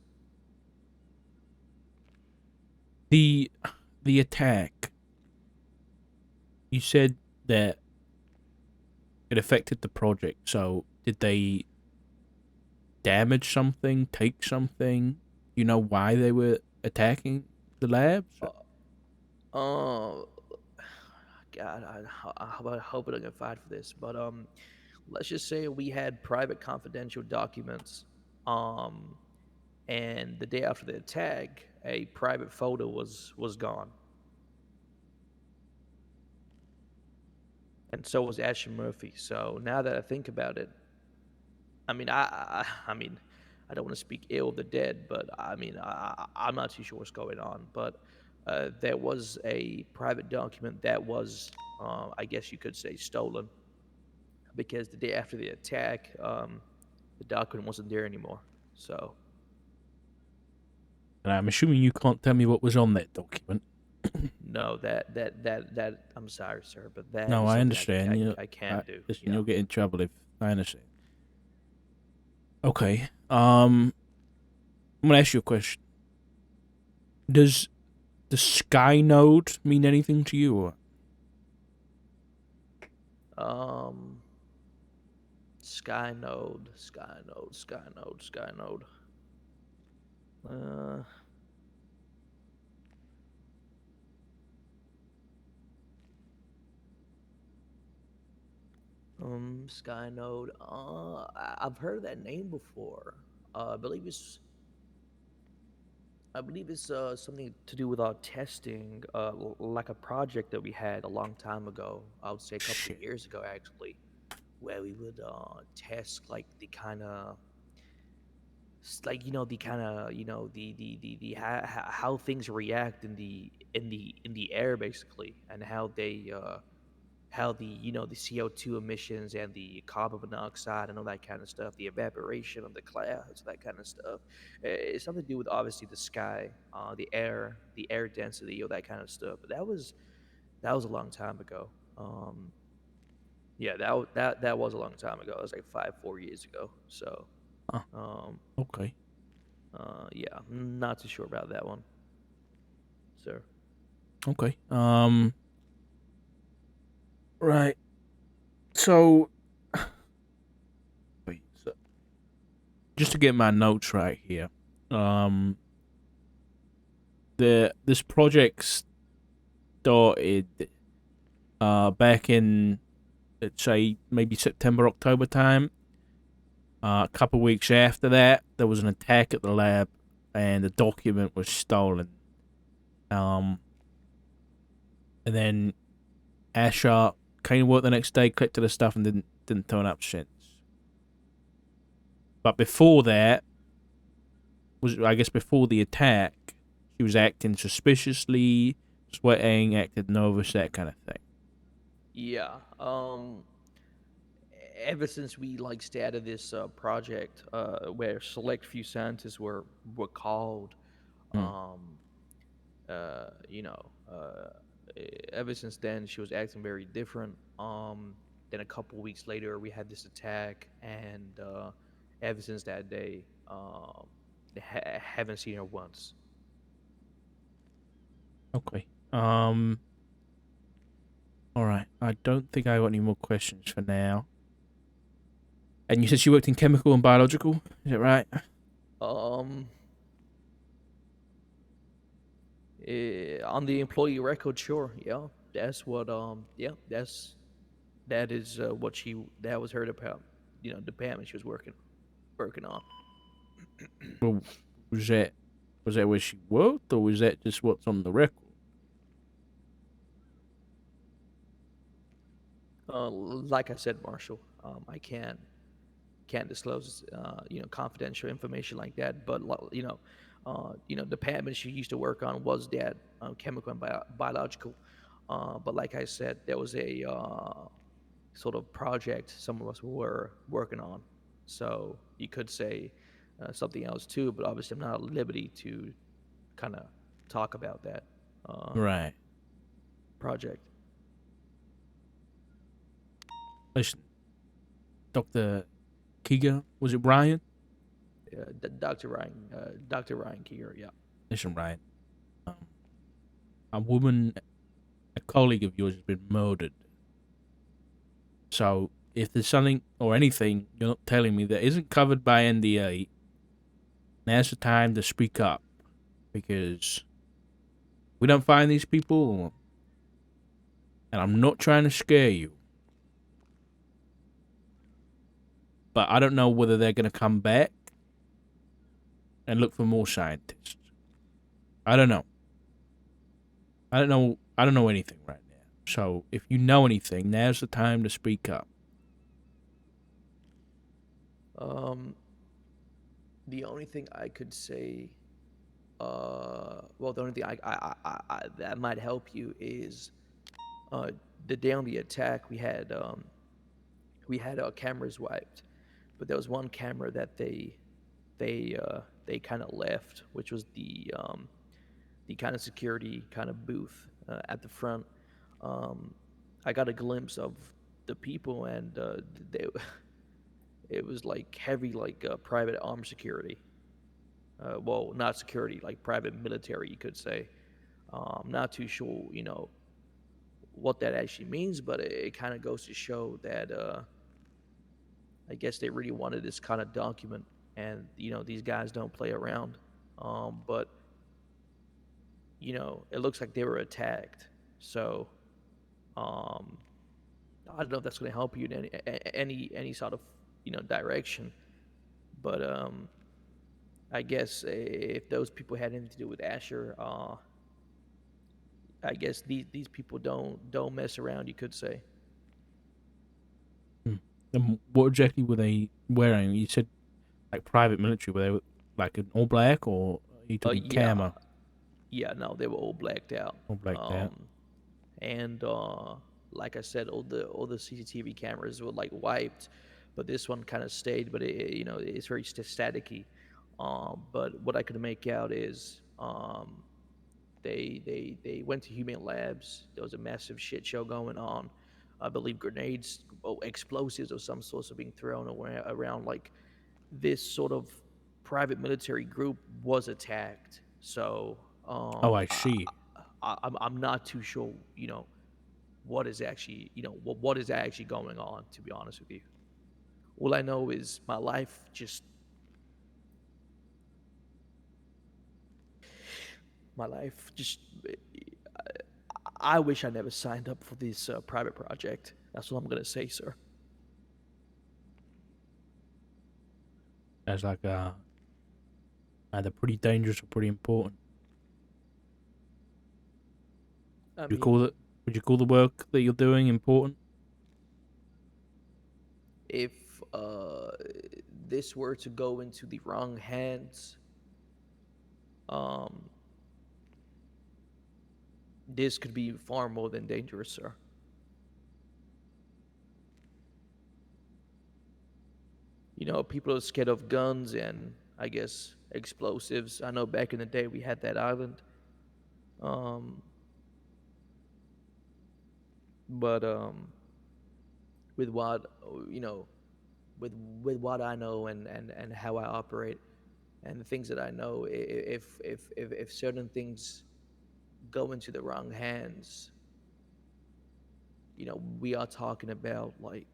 S1: The the attack. You said that it affected the project. So did they damage something? Take something? You know why they were attacking the labs?
S5: Uh, uh, God, I hope I don't get fired for this, but let's just say we had private confidential documents, um, and the day after the attack, a private photo was gone, and so was Ashton Murphy. So now that I think about it, I mean, I mean, I don't want to speak ill of the dead, but I mean, I'm not too sure what's going on. But there was a private document that was, I guess you could say, stolen because the day after the attack, the document wasn't there anymore. So
S1: And I'm assuming you can't tell me what was on that document.
S5: no, that I'm sorry, sir, but that
S1: No,
S5: is
S1: I
S5: something
S1: understand.
S5: I can't do.
S1: Listen,
S5: You know.
S1: you'll get in trouble if I understand. Okay. I'm gonna ask you a question. Does the Sky Node mean anything to you? Or?
S5: Um, Sky Node, Sky Node, Sky Node, Sky Node. Uh, Sky Node. I've heard that name before. I believe it's something to do with our testing, like a project that we had a long time ago. I would say a couple of
S1: Shit.
S5: years ago, actually, where we would test like the kind of like the kind of the how things react in the air basically, and how the the CO2 emissions and the carbon monoxide and all that kind of stuff, the evaporation of the clouds, that kind of stuff. It's something to do with obviously the sky, the air density, all that kind of stuff. But that was a long time ago. Yeah, that was a long time ago. It was like 4 years ago. So,
S1: Huh.
S5: um,
S1: Okay.
S5: yeah, I'm not too sure about that one, sir.
S1: Okay. Right. So, wait. So, just to get my notes right here. This project started back in, let's say, maybe September, October time. A couple of weeks after that, there was an attack at the lab, and the document was stolen. And then Asher came to work the next day, collected the stuff, and didn't turn up since. But before that, I guess before the attack, she was acting suspiciously, sweating, acted nervous, that kind of thing.
S5: Yeah. Ever since we like started this project, where select few scientists were called,
S1: Hmm.
S5: um, you know, ever since then she was acting very different. Then a couple weeks later we had this attack, and ever since that day, haven't seen her once.
S1: Okay. All right. I don't think I got any more questions for now. And you said she worked in chemical and biological. Is that right?
S5: Um, on the employee record, sure, yeah, that's what. Yeah, that is that was her department she was working on.
S1: Well, was that was that where she worked, or was that just what's on the record?
S5: Like I said, Marshall, I can't disclose confidential information like that. But the department she used to work on was that chemical and biological. But like I said, there was a sort of project some of us were working on. So you could say something else too, but obviously I'm not at liberty to kind of talk about that
S1: Right.
S5: project.
S1: Listen, Dr. Kiga, was it Ryan?
S5: Dr. Ryan Kier, yeah.
S1: Listen, Ryan. Um, a woman, a colleague of yours, has been murdered. So, if there's something or anything you're not telling me that isn't covered by NDA, now's the time to speak up. Because we don't find these people, and I'm not trying to scare you, but I don't know whether they're going to come back and look for more scientists. I don't know. I don't know anything right now. So if you know anything, now's the time to speak up.
S5: Um, The only thing I could say, well, the only thing that might help you is uh, the day on the attack we had our cameras wiped, but there was one camera that they kind of left, which was the kind of security kind of booth at the front. Um, I got a glimpse of the people, and they it was like heavy, like private armed security. Well, not security, like private military, you could say. I'm not too sure, what that actually means, but it kind of goes to show that I guess they really wanted this kind of document, and these guys don't play around. But it looks like they were attacked, so um, I don't know if that's going to help you in any sort of direction. But I guess if those people had anything to do with Asher, I guess these people don't mess around. You could say.
S1: Hmm. And what exactly were they wearing? You said like private military. Were they like an all black, or are you talking
S5: Yeah,
S1: camo?
S5: yeah. No, they were all blacked out.
S1: All blacked out.
S5: And like I said, all the CCTV cameras were like wiped, but this one kind of stayed. But it's very staticky. But what I could make out is they went to Humane Labs. There was a massive shit show going on. I believe grenades, explosives of some sorts are being thrown around. Like this sort of private military group was attacked. So
S1: Oh, I see.
S5: I'm not too sure. What is actually what is actually going on. To be honest with you, all I know is my life just I wish I never signed up for this private project. That's what I'm gonna say, sir.
S1: That's like either pretty dangerous or pretty important.
S5: I
S1: Would you call
S5: mean,
S1: it? Would you call the work that you're doing important?
S5: if this were to go into the wrong hands, um, this could be far more than dangerous, sir. People are scared of guns and I guess explosives. I know back in the day we had that island. Um, but with what you know, with what I know and how I operate and the things that I know, if certain things go into the wrong hands, we are talking about like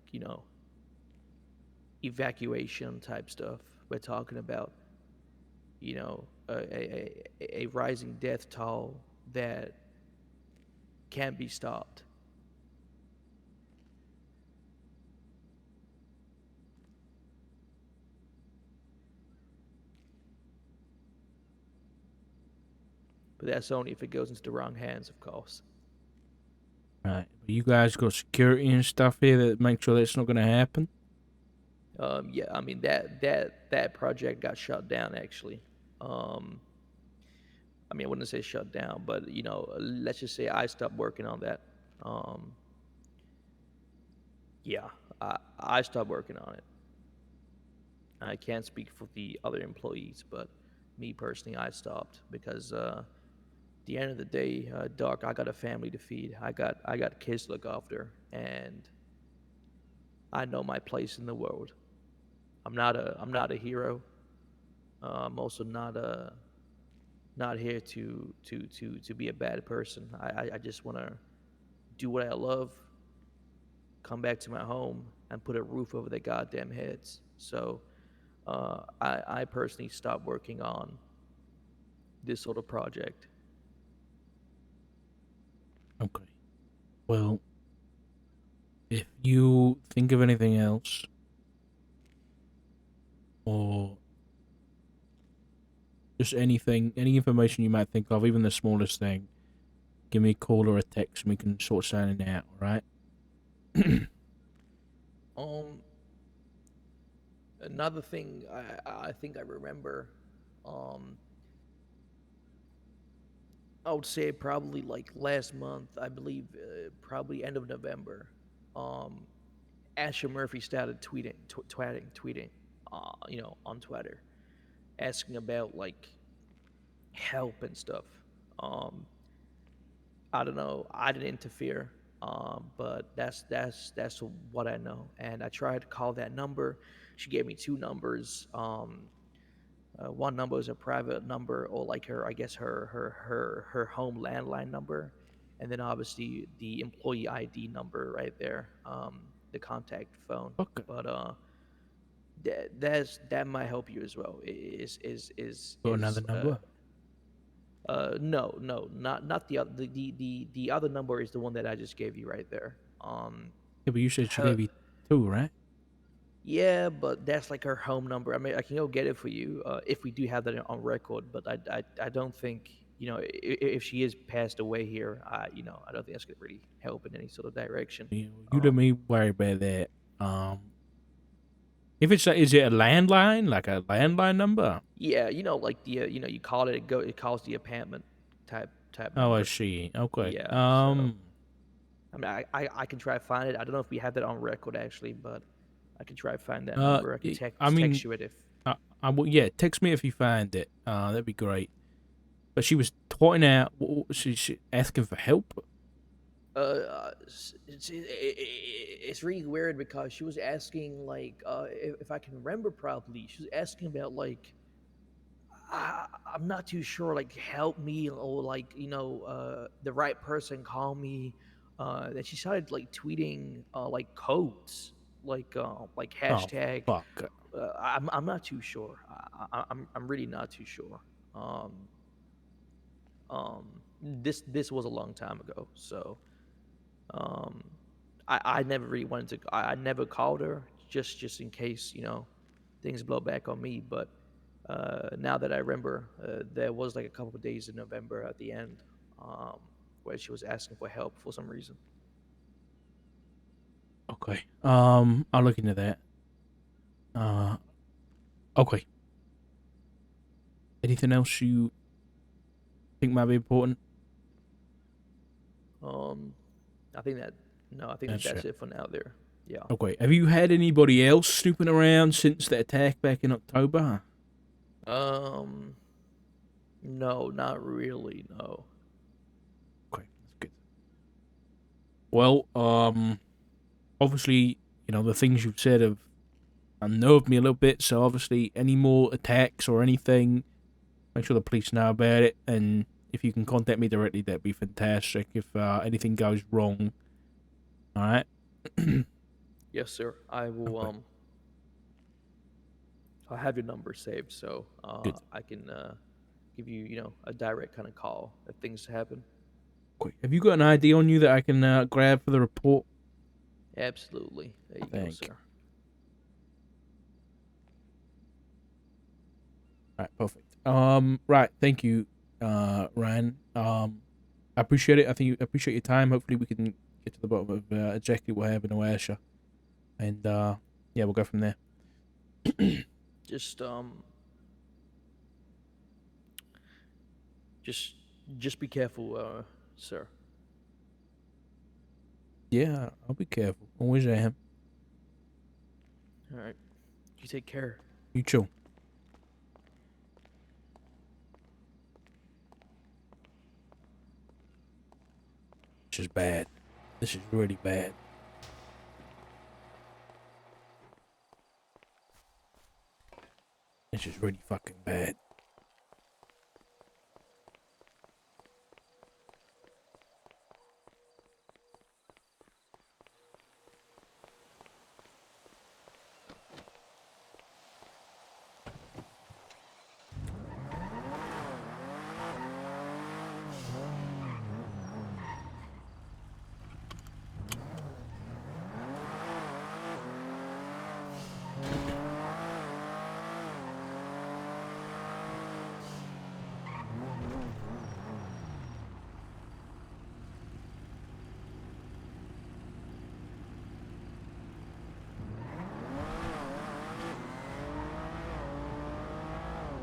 S5: evacuation type stuff. We're talking about a rising death toll that can't be stopped. But that's only if it goes into the wrong hands, of course.
S1: Right. But you guys got security and stuff here that make sure that's not going to happen.
S5: Yeah, I mean that project got shut down actually. Um, I mean, I wouldn't say shut down, but let's just say I stopped working on that. Um, yeah, I stopped working on it. I can't speak for the other employees, but me personally, I stopped because the end of the day, Doc, I got a family to feed. I got kids to look after, and I know my place in the world. I'm not a hero. I'm also not here to be a bad person. I just want to do what I love, come back to my home, and put a roof over their goddamn heads. So I personally stopped working on this sort of project.
S1: Okay. Well, if you think of anything else, or just anything, any information you might think of, even the smallest thing, give me a call or a text and we can sort something out, alright?
S5: Um, Another thing I think I remember, um, I would say probably like last month, I believe, probably end of November. Um, Asher Murphy started tweeting, on Twitter, asking about like help and stuff. Um, I don't know. I didn't interfere, but that's what I know. And I tried to call that number. She gave me two numbers. One number is a private number, or like her, I guess her home landline number, and then obviously the employee ID number right there, the contact phone.
S1: Okay.
S5: But that might help you as well.
S1: Got another
S5: Is
S1: number?
S5: No, not the other. The other number is the one that I just gave you right there.
S1: Yeah, but you said she
S5: Her,
S1: gave you two, right?
S5: yeah, but that's like her home number. I mean, I can go get it for you if we do have that on record. But I don't think, if she is passed away here, I don't think that's gonna really help in any sort of direction.
S1: You, you let me worry about that. Um, if it's is it a landline, like a landline number?
S5: Yeah, like the you call it, it calls the apartment type
S1: Oh, I
S5: number.
S1: see. Okay.
S5: Yeah, so I mean, I can try to find it. I don't know if we have that on record actually, but I can try to find that number. I can
S1: I mean,
S5: text you it if.
S1: I will. Yeah, text me if you find it. That'd be great. But she was pointing out, she asking for help.
S5: It's really weird because she was asking like, if I can remember properly, she was asking about like, I'm not too sure, like help me, or like, the right person call me. Then she started like tweeting like codes, like
S1: Oh,
S5: hashtag.
S1: fuck.
S5: I'm not too sure. I'm really not too sure. Um, this was a long time ago, so um, I never really wanted to. I never called her just in case things blow back on me. But now that I remember, there was like a couple of days in November at the end, where she was asking for help for some reason.
S1: Okay. I'll look into that. Uh, okay. Anything else you think might be important?
S5: Um, I think that no, I think that's it for now. There, yeah.
S1: Okay. Have you had anybody else snooping around since the attack back in October?
S5: Um, no, not really. No.
S1: Okay, that's good. Well, obviously, the things you've said have unnerved me a little bit. So obviously, any more attacks or anything, make sure the police know about it. And if you can contact me directly, that'd be fantastic. If anything goes wrong, all right.
S5: Yes, sir. I will.
S1: Okay.
S5: I'll have your number saved, so
S1: Good.
S5: I can give you, a direct kind of call if things happen.
S1: Quick, have you got an ID on you that I can grab for the report?
S5: Absolutely. There you go,
S1: Thank you.
S5: sir.
S1: All right, perfect. Right, thank you, Ryan. I appreciate it. I appreciate your time. Hopefully, we can get to the bottom of exactly what happened to Asha, and yeah, we'll go from there.
S5: Just just be careful, sir.
S1: Yeah, I'll be careful. Always am.
S5: All right. You take care.
S1: You too. This is bad. This is really bad. This is really fucking bad.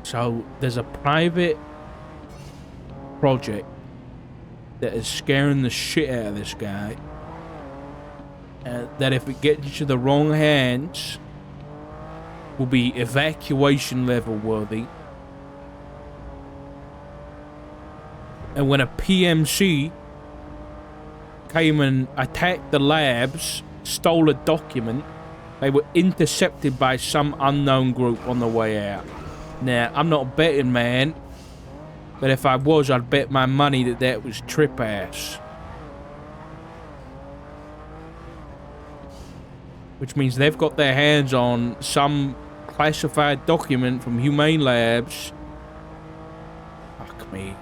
S1: So there's a private project that is scaring the shit out of this guy. That if it gets into the wrong hands, will be evacuation level worthy. And when a PMC came and attacked the labs, stole a document, they were intercepted by some unknown group on the way out. Now, I'm not a betting man, but if I was, I'd bet my money that that was trip ass. Which means they've got their hands on some classified document from Humane Labs. Fuck me.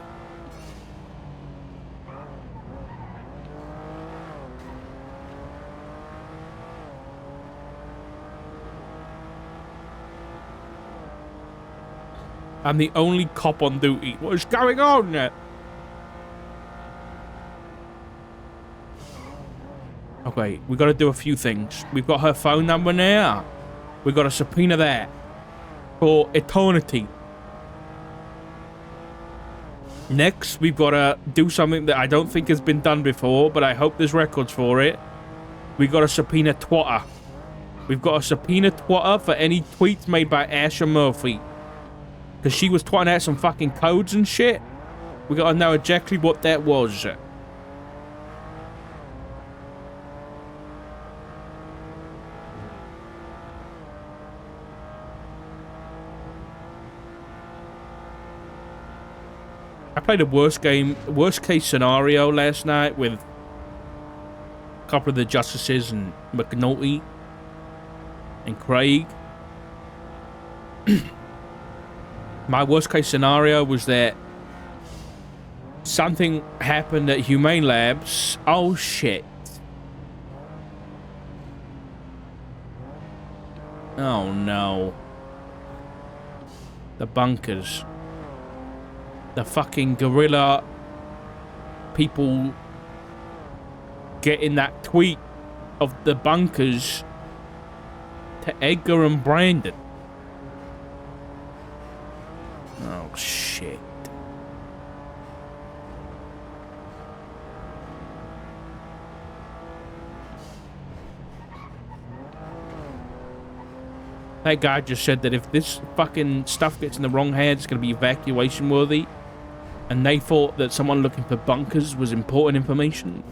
S1: I'm the only cop on duty. What is going on? Okay, we got to do a few things. We've got her phone number now. We got to subpoena that for eternity. Next, we've got to do something that I don't think has been done before, but I hope there's records for it. We got to subpoena Twitter. We've got to subpoena Twitter for any tweets made by Asher Murphy. Because she was twitting out some fucking codes and shit. We got to know exactly what that was. I played a worst case scenario last night with a couple of the justices and McNulty and Craig. My worst case scenario was that something happened at Humane Labs. Oh shit. Oh no. The bunkers. The fucking guerrilla people getting that tweet of the bunkers to Edgar and Brandon. Oh, shit. That guy just said that if this fucking stuff gets in the wrong hands, it's going to be evacuation worthy. And they thought that someone looking for bunkers was important information.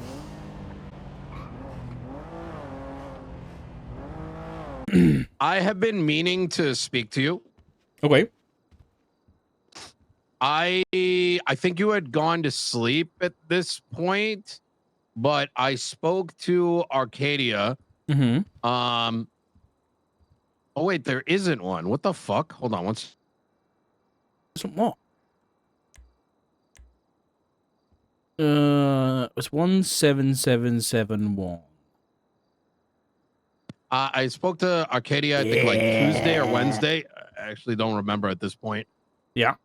S7: I have been meaning to speak to you.
S1: Okay.
S7: I think you had gone to sleep at this point, but I spoke to Arcadia.
S1: Mm-hmm.
S7: Oh wait, there isn't one. What the fuck? Hold on once.
S1: Isn't what? It was 17771.
S7: I spoke to Arcadia, I think like Tuesday or Wednesday. I actually don't remember at this point.
S1: Yeah.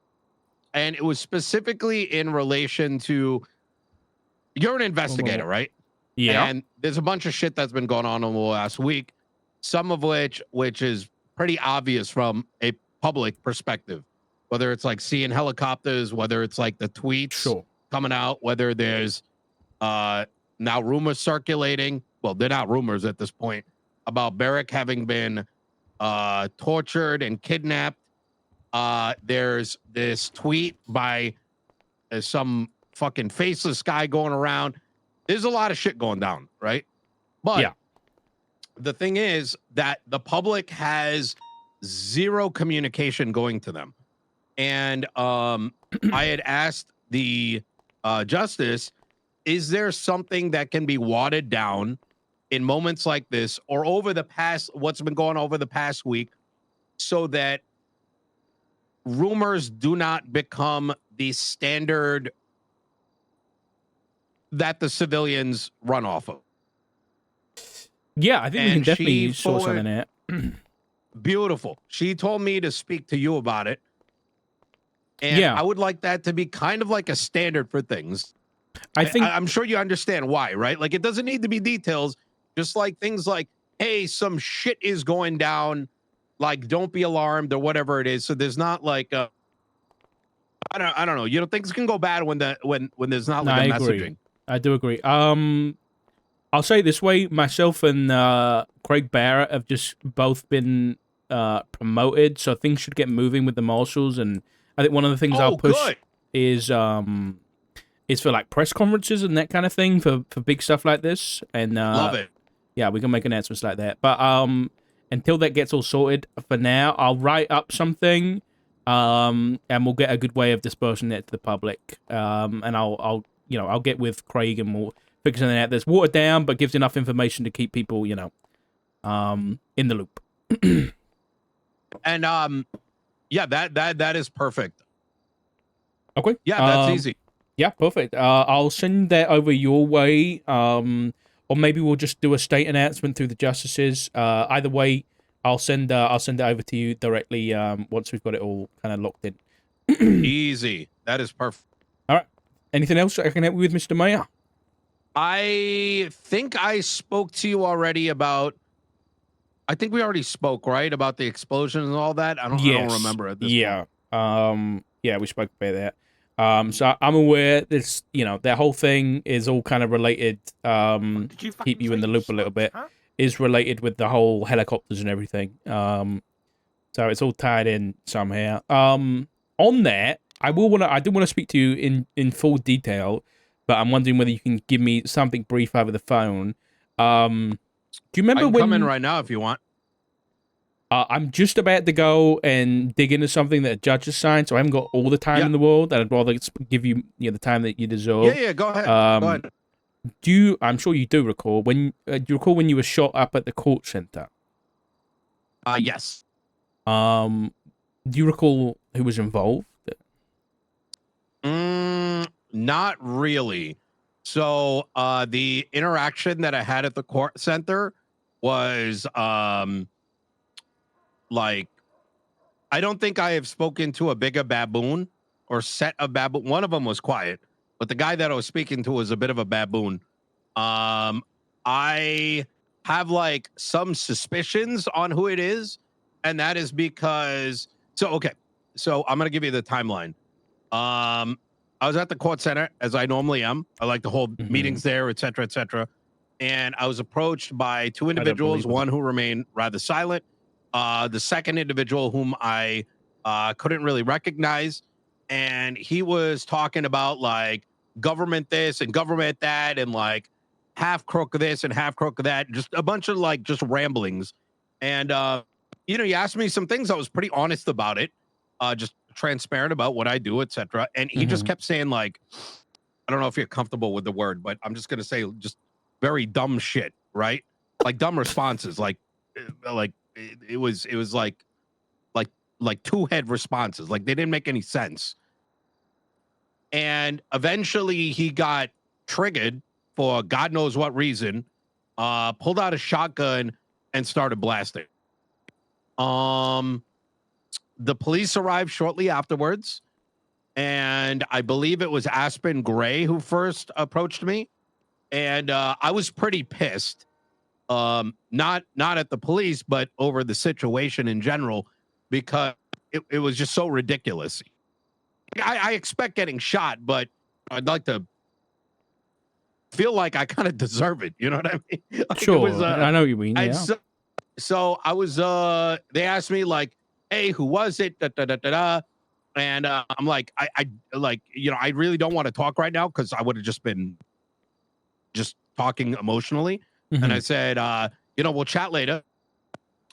S7: And it was specifically in relation to, you're an investigator, right?
S1: Yeah.
S7: And there's a bunch of shit that's been going on over the last week, some of which is pretty obvious from a public perspective, whether it's like seeing helicopters, whether it's like the tweets coming out, whether there's now rumors circulating. Well, they're not rumors at this point about Beric having been tortured and kidnapped. There's this tweet by some fucking faceless guy going around. There's a lot of shit going down, right? But the thing is that the public has zero communication going to them. And I had asked the justice, is there something that can be watered down in moments like this or over the past, what's been going on over the past week, so that rumors do not become the standard that the civilians run off of?
S1: Yeah, I think we can definitely sort something out.
S7: Beautiful. She told me to speak to you about it. And I would like that to be kind of like a standard for things. I'm sure you understand why, right? Like, it doesn't need to be details, just like things like, hey, some shit is going down, like, don't be alarmed or whatever it is. So there's not like I don't know. You know, things can go bad when there's not
S1: No,
S7: like a
S1: I agree.
S7: messaging.
S1: I do agree. I'll say it this way: myself and Craig Barrett have just both been promoted, so things should get moving with the marshals. And I think one of the things I'll
S7: Oh,
S1: push
S7: good.
S1: is for like press conferences and that kind of thing for big stuff like this. And
S7: Love it.
S1: yeah, we can make announcements like that. But until that gets all sorted, for now, I'll write up something, and we'll get a good way of dispersing it to the public. And I'll get with Craig and we'll figure something out that's watered down but gives enough information to keep people, in the loop.
S7: And yeah, that is perfect.
S1: Okay.
S7: Yeah, that's easy.
S1: Yeah, perfect. I'll send that over your way. Or maybe we'll just do a state announcement through the justices. Either way, I'll send it over to you directly. Once we've got it all kind of locked in.
S7: Easy. That is perfect.
S1: All right. Anything else I can help you with, Mr. Mayor?
S7: I think I spoke to you already about. I think we already spoke, right, about the explosion and all that. I don't remember at this point.
S1: Yeah, we spoke about that. So I'm aware this, that whole thing is all kind of related. Keep you in the loop a little bit. Is related with the whole helicopters and everything. So it's all tied in somehow. On that, I do want to speak to you in full detail, but I'm wondering whether you can give me something brief over the phone. Do you remember
S7: I can
S1: when
S7: come in right now if you want.
S1: I'm just about to go and dig into something that a judge has signed, so I haven't got all the time in the world. I'd rather give you, the time that you deserve.
S7: Yeah, go ahead. Go ahead.
S1: I'm sure you do recall when do you recall when you were shot up at the court center?
S7: Yes.
S1: Do you recall who was involved?
S7: Not really. So the interaction that I had at the court center was like, I don't think I have spoken to a bigger baboon or set of baboon. One of them was quiet, but the guy that I was speaking to was a bit of a baboon. I have like some suspicions on who it is, and that is because so I'm gonna give you the timeline. I was at the court center as I normally am. I like to hold meetings there, etc., etc. And I was approached by two individuals, one who remained rather silent. The second individual whom I couldn't really recognize, and he was talking about like government this and government that, and like half crook this and half crook that, just a bunch of like just ramblings. And he asked me some things. I was pretty honest about it, just transparent about what I do, etc. And he just kept saying like, I don't know if you're comfortable with the word, but I'm just gonna say just very dumb shit, right? Like dumb responses, like it was like two head responses, like they didn't make any sense. And eventually he got triggered for God knows what reason, pulled out a shotgun and started blasting. The police arrived shortly afterwards, and I believe it was Aspen Gray who first approached me, and I was pretty pissed. Not at the police, but over the situation in general, because it was just so ridiculous. I expect getting shot, but I'd like to feel like I kind of deserve it. You know what I mean? Like
S1: Sure,
S7: it was,
S1: I know what you mean. Yeah.
S7: So I was. They asked me like, "Hey, who was it?" Da, da, da, da, da. And I'm like, I like, I really don't want to talk right now because I would have just been just talking emotionally. And I said, we'll chat later.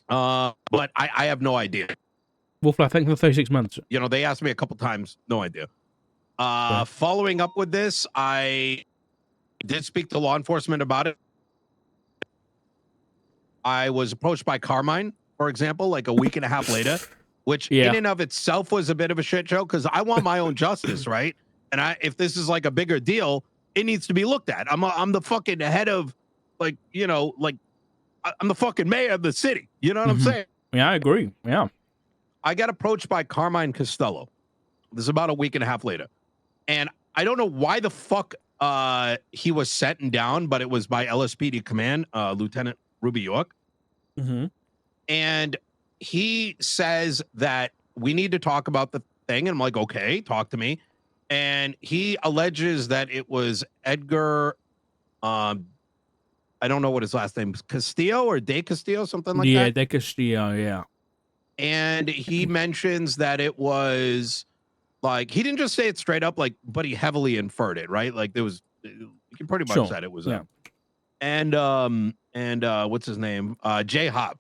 S7: But I have no idea.
S1: Wolfla, thank you for 36 months.
S7: They asked me a couple times, no idea. Following up with this, I did speak to law enforcement about it. I was approached by Carmine, for example, like a week and a half later, which in and of itself was a bit of a shit show because I want my own justice, right? And if this is like a bigger deal, it needs to be looked at. I'm the fucking head of, like, I'm the fucking mayor of the city. You know what I'm saying?
S1: Yeah, I agree. Yeah.
S7: I got approached by Carmine Costello. This is about a week and a half later. And I don't know why the fuck he was sent down, but it was by LSPD command, Lieutenant Ruby York. And he says that we need to talk about thing. And I'm like, okay, talk to me. And he alleges that it was Edgar, I don't know what his last name is, Castillo or De Castillo, something like
S1: Yeah,
S7: that.
S1: De Castillo, yeah.
S7: And he mentions that it was like, he didn't just say it straight up, like, but he heavily inferred it, right? Like there was, he pretty much
S1: Sure.
S7: said it was
S1: Yeah.
S7: and what's his name? J Hobb.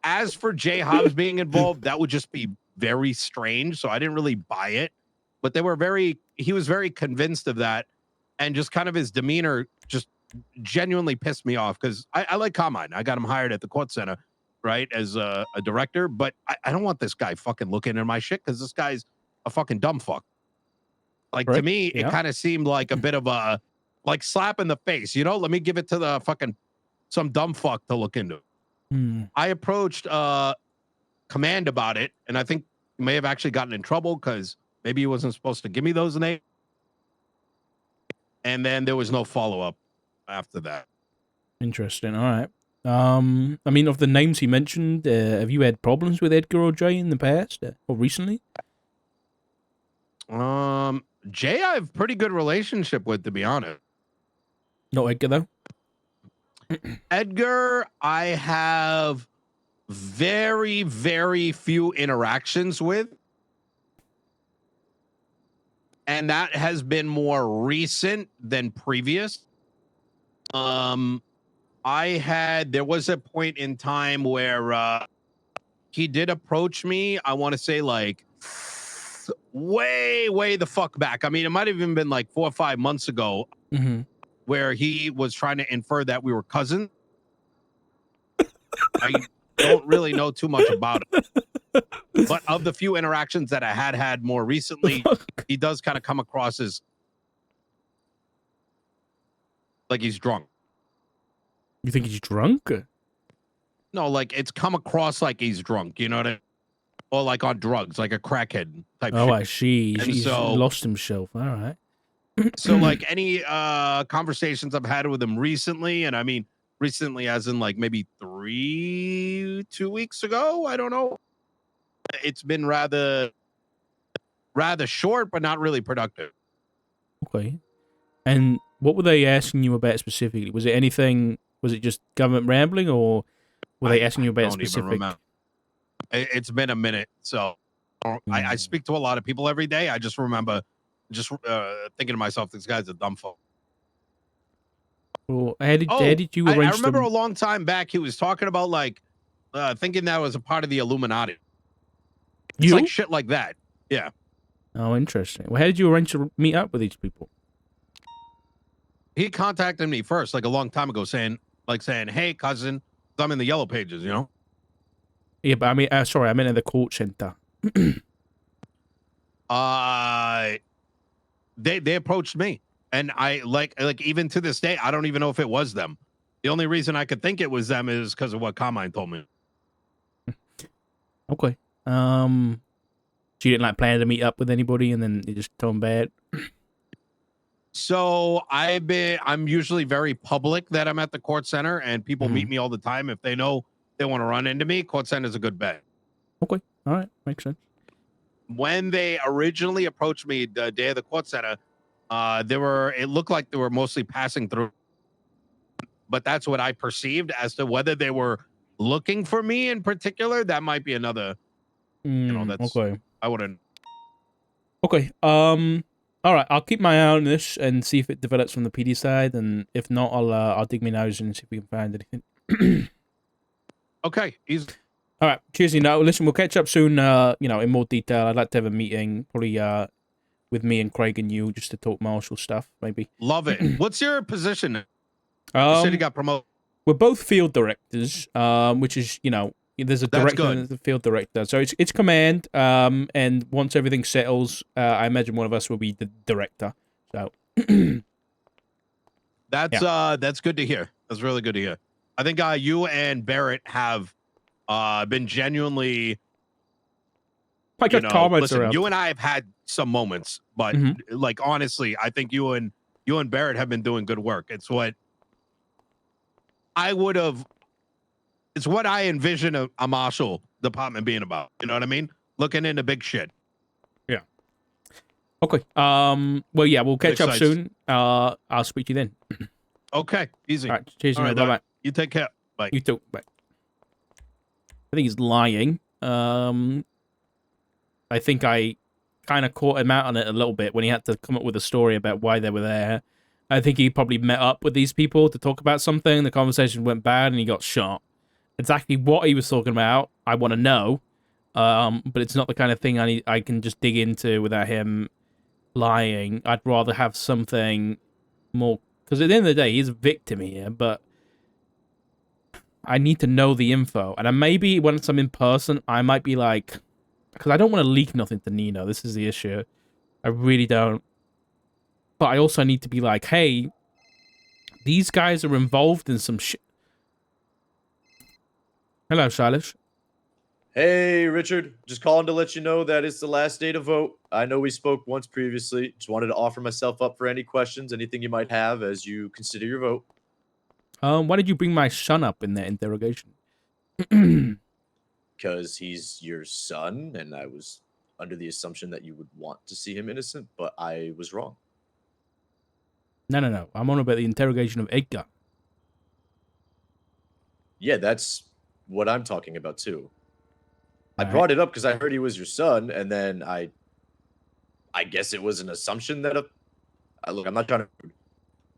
S7: As for J Hobbs being involved, that would just be very strange. So I didn't really buy it. But he was very convinced of that. And just kind of his demeanor just genuinely pissed me off because I like Carmine. I got him hired at the court center, right, as a director. But I don't want this guy fucking looking at my shit because this guy's a fucking dumb fuck. Like, to me, it kind of seemed like a bit of a like slap in the face, you know? Let me give it to the fucking some dumb fuck to look into. I approached Command about it, and I think he may have actually gotten in trouble because maybe he wasn't supposed to give me those names. And then there was no follow-up after that.
S1: Interesting. All right. I mean, of the names he mentioned, have you had problems with Edgar or Jay in the past or recently?
S7: Jay, I have pretty good relationship with, to be honest.
S1: Not Edgar though.
S7: Edgar, I have very, very few interactions with. And that has been more recent than previous. There was a point in time where he did approach me. I want to say like way the fuck back. I mean, it might have even been like 4 or 5 months ago, where he was trying to infer that we were cousins. I don't really know too much about it. But of the few interactions that I had more recently, he does kind of come across as like he's drunk.
S1: You think he's drunk?
S7: No, like it's come across like he's drunk, you know what I mean? Or like on drugs, like a crackhead type shit.
S1: Oh, I see. He's
S7: so,
S1: lost himself. All right.
S7: So like any conversations I've had with him recently, and I mean recently as in like maybe 2 weeks ago, I don't know. It's been rather short, but not really productive.
S1: Okay. And what were they asking you about specifically? Was it anything? Was it just government rambling, or were they asking you about specific?
S7: It's been a minute, so I speak to a lot of people every day. I just remember thinking to myself, this guy's a dumb fuck.
S1: Well, how did you arrange?
S7: I remember a long time back he was talking about like thinking that was a part of the Illuminati. It's like shit like that. Yeah.
S1: Oh, interesting. Well, how did you arrange to meet up with these people?
S7: He contacted me first, like a long time ago, saying, "Hey, cousin, I'm in the yellow pages," you know.
S1: Yeah, but I mean, sorry, I meant in the court center.
S7: They approached me, and I like even to this day, I don't even know if it was them. The only reason I could think it was them is because of what Carmine told me.
S1: Okay. So you didn't like plan to meet up with anybody, and then you just told them bad.
S7: So I'm usually very public that I'm at the court center, and people meet me all the time. If they know they want to run into me, court center is a good bet.
S1: Okay. All right. Makes sense.
S7: When they originally approached me the day of the court center, it looked like they were mostly passing through, but that's what I perceived. As to whether they were looking for me in particular, that might be another, that's
S1: okay.
S7: I wouldn't.
S1: Okay. All right. I'll keep my eye on this and see if it develops from the PD side, and if not, I'll dig my nose and see if we can find anything.
S7: Okay.
S1: All right. Cheers. Listen, we'll catch up soon. In more detail. I'd like to have a meeting, probably with me and Craig and you, just to talk martial stuff, maybe.
S7: Love it. What's your position? You said you got promoted.
S1: We're both field directors, which is, there's a director and a field director. So it's command, and once everything settles, I imagine one of us will be the director. So
S7: that's good to hear. That's really good to hear. I think you and Beric have been genuinely listen, you and I have had some moments, but like honestly, I think you and Beric have been doing good work. It's what I envision a marshal department being about. You know what I mean? Looking into big shit.
S1: Okay. Well, yeah, we'll catch up
S7: Excites.
S1: soon. I'll speak to you then.
S7: Okay, easy.
S1: All right. Cheers.
S7: All right,
S1: Bye bye.
S7: Doc. You take care. Bye.
S1: You too. Bye. I think he's lying. I think I kind of caught him out on it a little bit when he had to come up with a story about why they were there. I think he probably met up with these people to talk about something. The conversation went bad and he got shot. Exactly what he was talking about, I want to know. But it's not the kind of thing I can just dig into without him lying. I'd rather have something more, because at the end of the day, he's a victim here, but I need to know the info. And maybe once I'm in person, I might be like, because I don't want to leak nothing to Nino. This is the issue. I really don't. But I also need to be like, hey, these guys are involved in some shit. Hello, Silas.
S8: Hey, Richard. Just calling to let you know that it's the last day to vote. I know we spoke once previously. Just wanted to offer myself up for any questions, anything you might have as you consider your vote.
S1: Why did you bring my son up in that interrogation?
S8: Because he's your son, and I was under the assumption that you would want to see him innocent, but I was wrong.
S1: No. I'm on about the interrogation of Edgar.
S8: Yeah, that's what I'm talking about too. I
S1: Right.
S8: brought it up because I heard he was your son, and then I guess it was an assumption that look, I'm not trying to,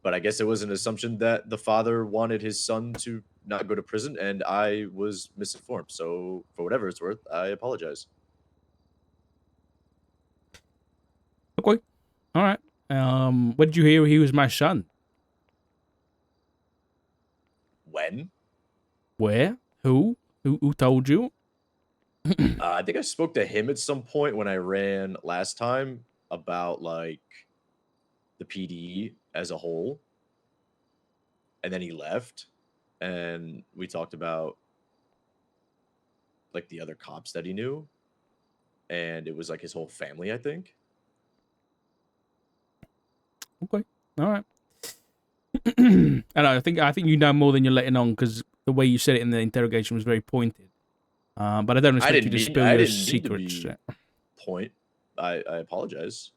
S8: but I guess it was an assumption that the father wanted his son to not go to prison, and I was misinformed. So for whatever it's worth, I apologize.
S1: Okay. All right. When did you hear he was my son?
S8: When?
S1: Where? Who? Who told you?
S8: I think I spoke to him at some point when I ran last time about like the PD as a whole, and then he left, and we talked about like the other cops that he knew, and it was like his whole family, I think.
S1: Okay. All right. And I think you know more than you're letting on, because the way you said it in the interrogation was very pointed. But I don't expect you to spill your secrets.
S8: Point. I apologize.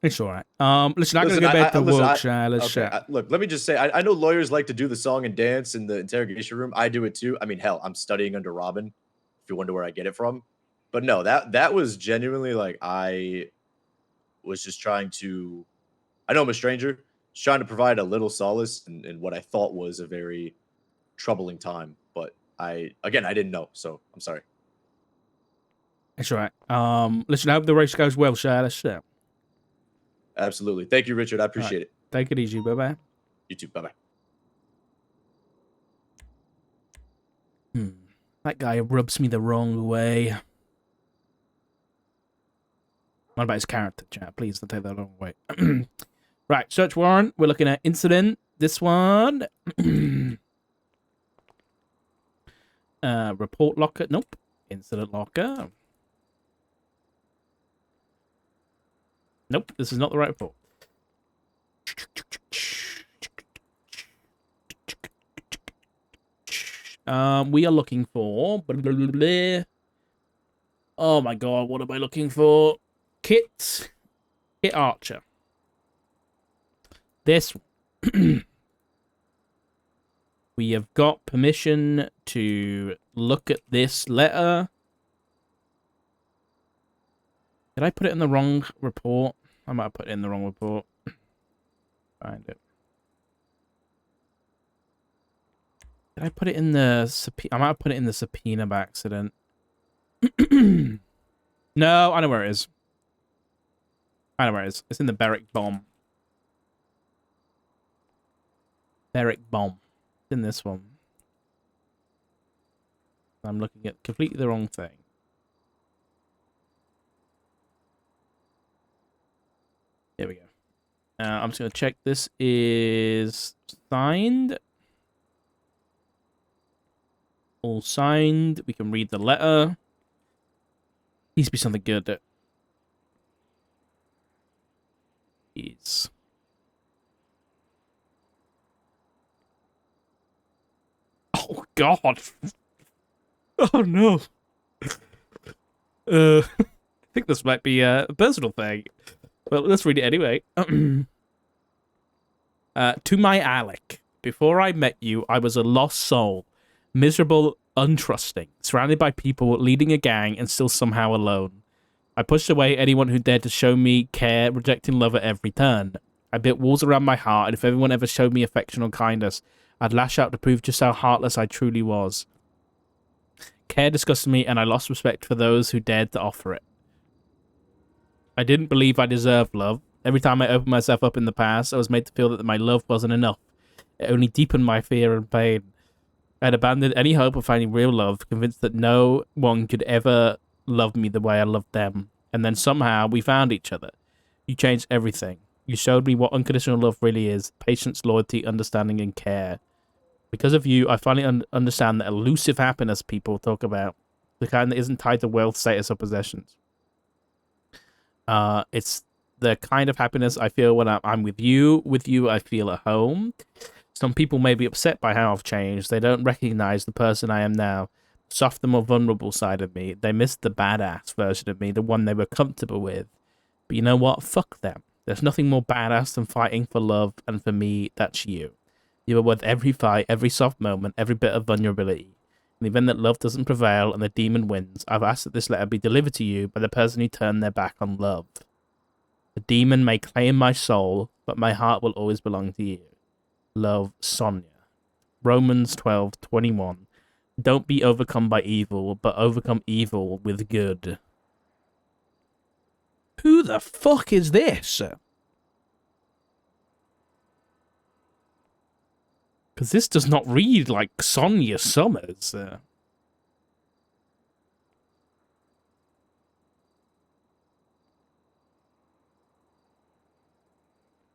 S1: It's all right. Listen, I'm gonna go back to work, Silas.
S8: Look, let me just say, I know lawyers like to do the song and dance in the interrogation room. I do it too. I mean, hell, I'm studying under Robin. If you wonder where I get it from, but no, that was genuinely like I was just trying to. I know I'm a stranger, just trying to provide a little solace in what I thought was a very troubling time. But I didn't know, so I'm sorry.
S1: That's all right. Listen, I hope the race goes well, Silas.
S8: Absolutely. Thank you, Richard. I appreciate it.
S1: Take it easy. Bye-bye.
S8: You too. Bye-bye.
S1: That guy rubs me the wrong way. What about his character, chat? Please don't take that the wrong way. Right, search warrant. We're looking at incident. This one. Report locker. Nope. Incident locker. Nope, this is not the right report. We are looking for... Oh my god, what am I looking for? Kit Archer. This one. We have got permission to look at this letter. Did I put it in the wrong report? I might have put it in the wrong report. Find it. Did I put it in the... I might have put it in the subpoena by accident. No, I know where it is. I know where it is. It's in the Beric bomb. Beric bomb. It's in this one. I'm looking at completely the wrong thing. There we go. I'm just going to check this is signed. All signed. We can read the letter. Needs to be something good. Is. Oh God! Oh no! I think think this might be a personal thing. Well, let's read it anyway. To my Alec, before I met you, I was a lost soul, miserable, untrusting, surrounded by people, leading a gang, and still somehow alone. I pushed away anyone who dared to show me care, rejecting love at every turn. I built walls around my heart, and if everyone ever showed me affection or kindness, I'd lash out to prove just how heartless I truly was. Care disgusted me, and I lost respect for those who dared to offer it. I didn't believe I deserved love. Every time I opened myself up in the past, I was made to feel that my love wasn't enough. It only deepened my fear and pain. I had abandoned any hope of finding real love, convinced that no one could ever love me the way I loved them. And then somehow we found each other. You changed everything. You showed me what unconditional love really is. Patience, loyalty, understanding, and care. Because of you, I finally understand that elusive happiness people talk about. The kind that isn't tied to wealth, status, or possessions. It's the kind of happiness I feel when I'm with you. With you, I feel at home. Some people may be upset by how I've changed. They don't recognize the person I am now. Soft and more vulnerable side of me. They miss the badass version of me, the one they were comfortable with. But you know what? Fuck them. There's nothing more badass than fighting for love, and for me, that's you. You are worth every fight, every soft moment, every bit of vulnerability. In the event that love doesn't prevail and the demon wins, I've asked that this letter be delivered to you by the person who turned their back on love. The demon may claim my soul, but my heart will always belong to you. Love, Sonia. Romans 12:21. Don't be overcome by evil, but overcome evil with good. Who the fuck is this? Because this does not read like Sonia Summers.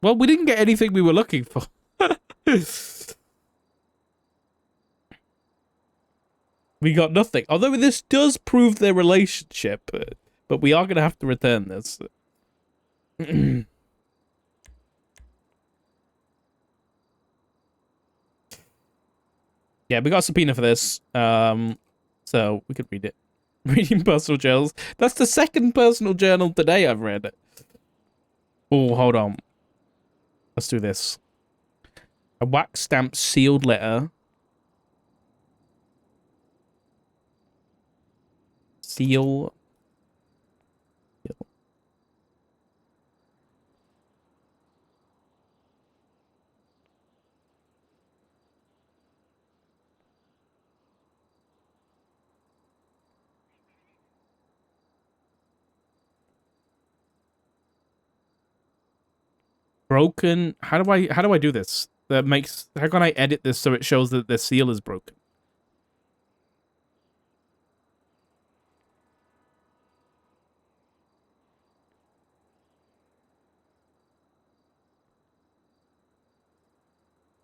S1: Well, we didn't get anything we were looking for. We got nothing. Although this does prove their relationship. But we are going to have to return this. Yeah, we got a subpoena for this. So we could read it. Reading personal journals. That's the second personal journal today I've read. Oh, hold on. Let's do this. A wax stamped sealed letter. Seal. Broken. How do I do this? How can I edit this so it shows that the seal is broken?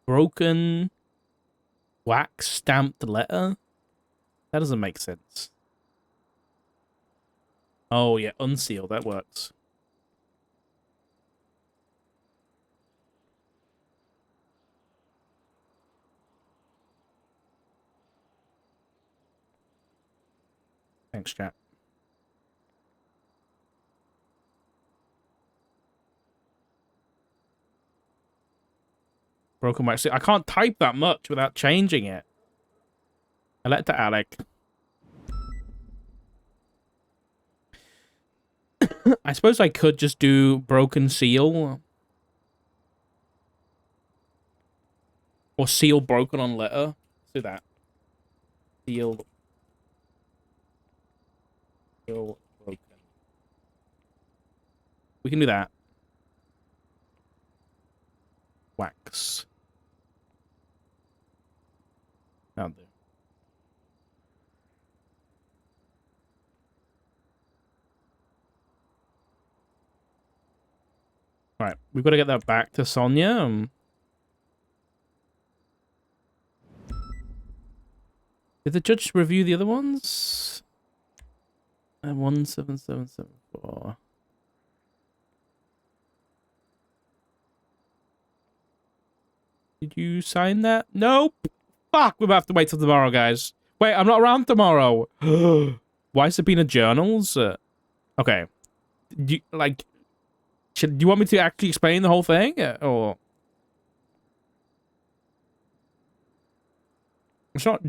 S1: Broken wax stamped letter? That doesn't make sense. Oh yeah, unseal, that works. Thanks, chat. Broken wax. I can't type that much without changing it. I let to Alec. I suppose I could just do broken seal. Or seal broken on letter. Let's do that. Seal broken. We can do that. Wax. That'll do. Alright, we've got to get that back to Sonia. Did the judge review the other ones? 17774. Did you sign that? Nope. Fuck, we might have to wait till tomorrow, guys. Wait, I'm not around tomorrow. Why subpoena journals? Okay. Do you, like, do you want me to actually explain the whole thing? Or... It's not...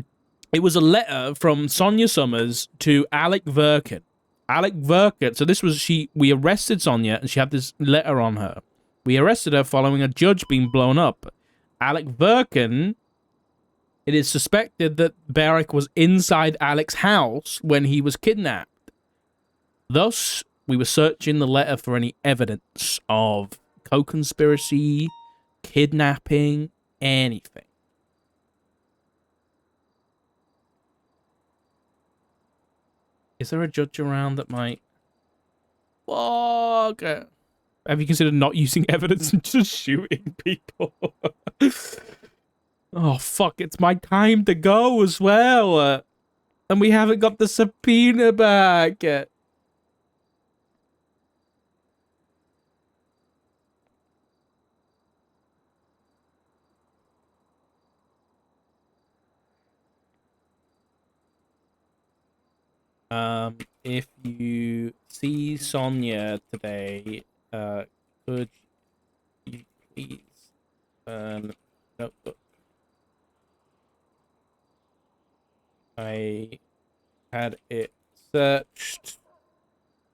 S1: It was a letter from Sonia Summers to Alec Verkin. Alec Verkin... So this was... We arrested Sonia, and she had this letter on her. We arrested her following a judge being blown up. Alec Verkin... It is suspected that Beric was inside Alec's house when he was kidnapped. Thus, we were searching the letter for any evidence of co-conspiracy, kidnapping, anything. Is there a judge around that might... Fuck. Have you considered not using evidence and just shooting people? Oh, fuck. It's my time to go as well. And we haven't got the subpoena back. If you see Sonia today, could you please notebook? I had it searched,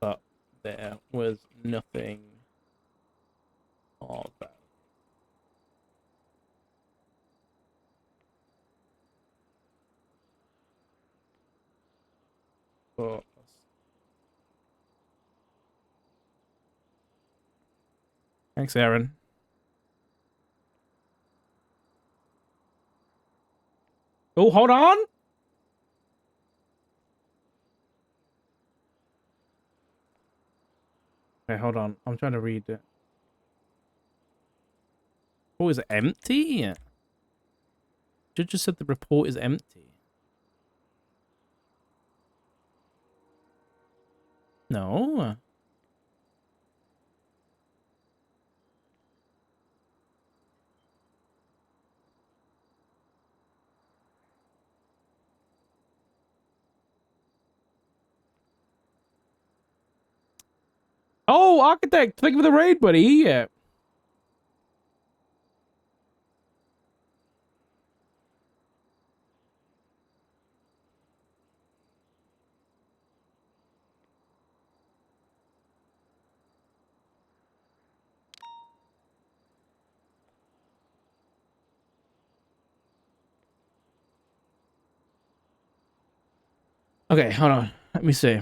S1: but there was nothing of that. But thanks, Aaron. Oh, hold on. Okay, hold on. I'm trying to read it. Oh, is it empty? Judge just said the report is empty. No. Oh, Architect, thank you for the raid, buddy. Yeah. Okay, hold on. Let me see.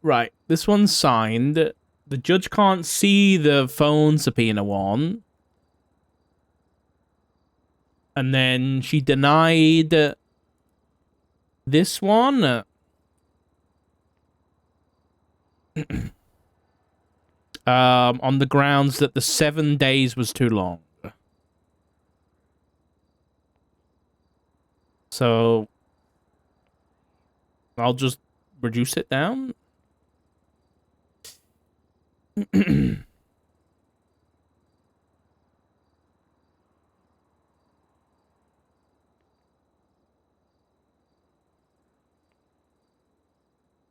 S1: Right. This one's signed. The judge can't see the phone subpoena one. And then she denied this one. On the grounds that the 7 days was too long. So I'll just reduce it down.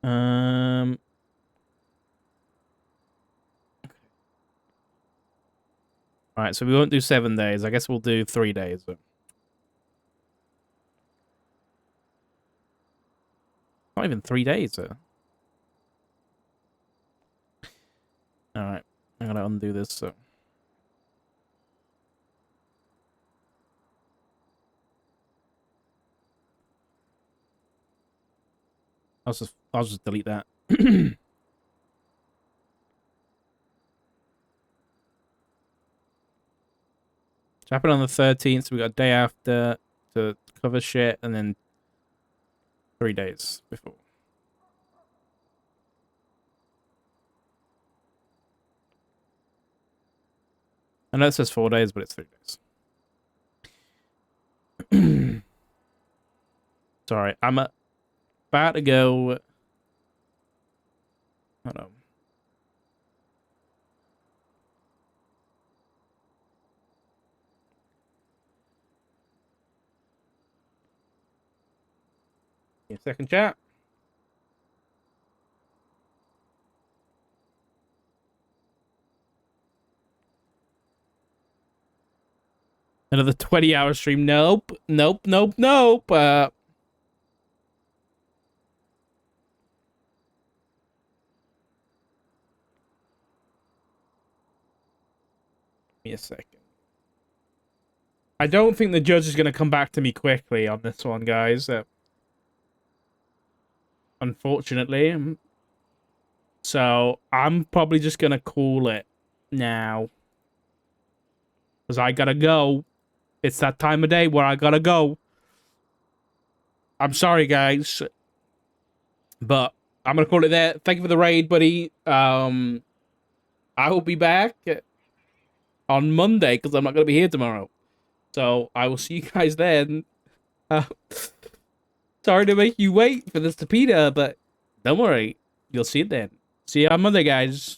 S1: Um. All right, so we won't do 7 days. I guess we'll do 3 days. Not even 3 days. All right, I'm gonna undo this. So. I'll just delete that. It happened on the 13th, so we got a day after to cover shit, and then 3 days before. I know it says 4 days, but it's 3 days. Sorry, I'm about to go. Hold on. Give me a second, chat. Another 20-hour stream. Nope. Nope. Nope. Nope. Give me a second. I don't think the judge is going to come back to me quickly on this one, guys. Unfortunately. So I'm probably just going to call it now. Because I got to go. It's that time of day where I got to go. I'm sorry, guys. But I'm going to call it there. Thank you for the raid, buddy. I will be back on Monday because I'm not going to be here tomorrow. So I will see you guys then. Sorry to make you wait for the subpoena, but don't worry. You'll see it then. See you on Monday, guys.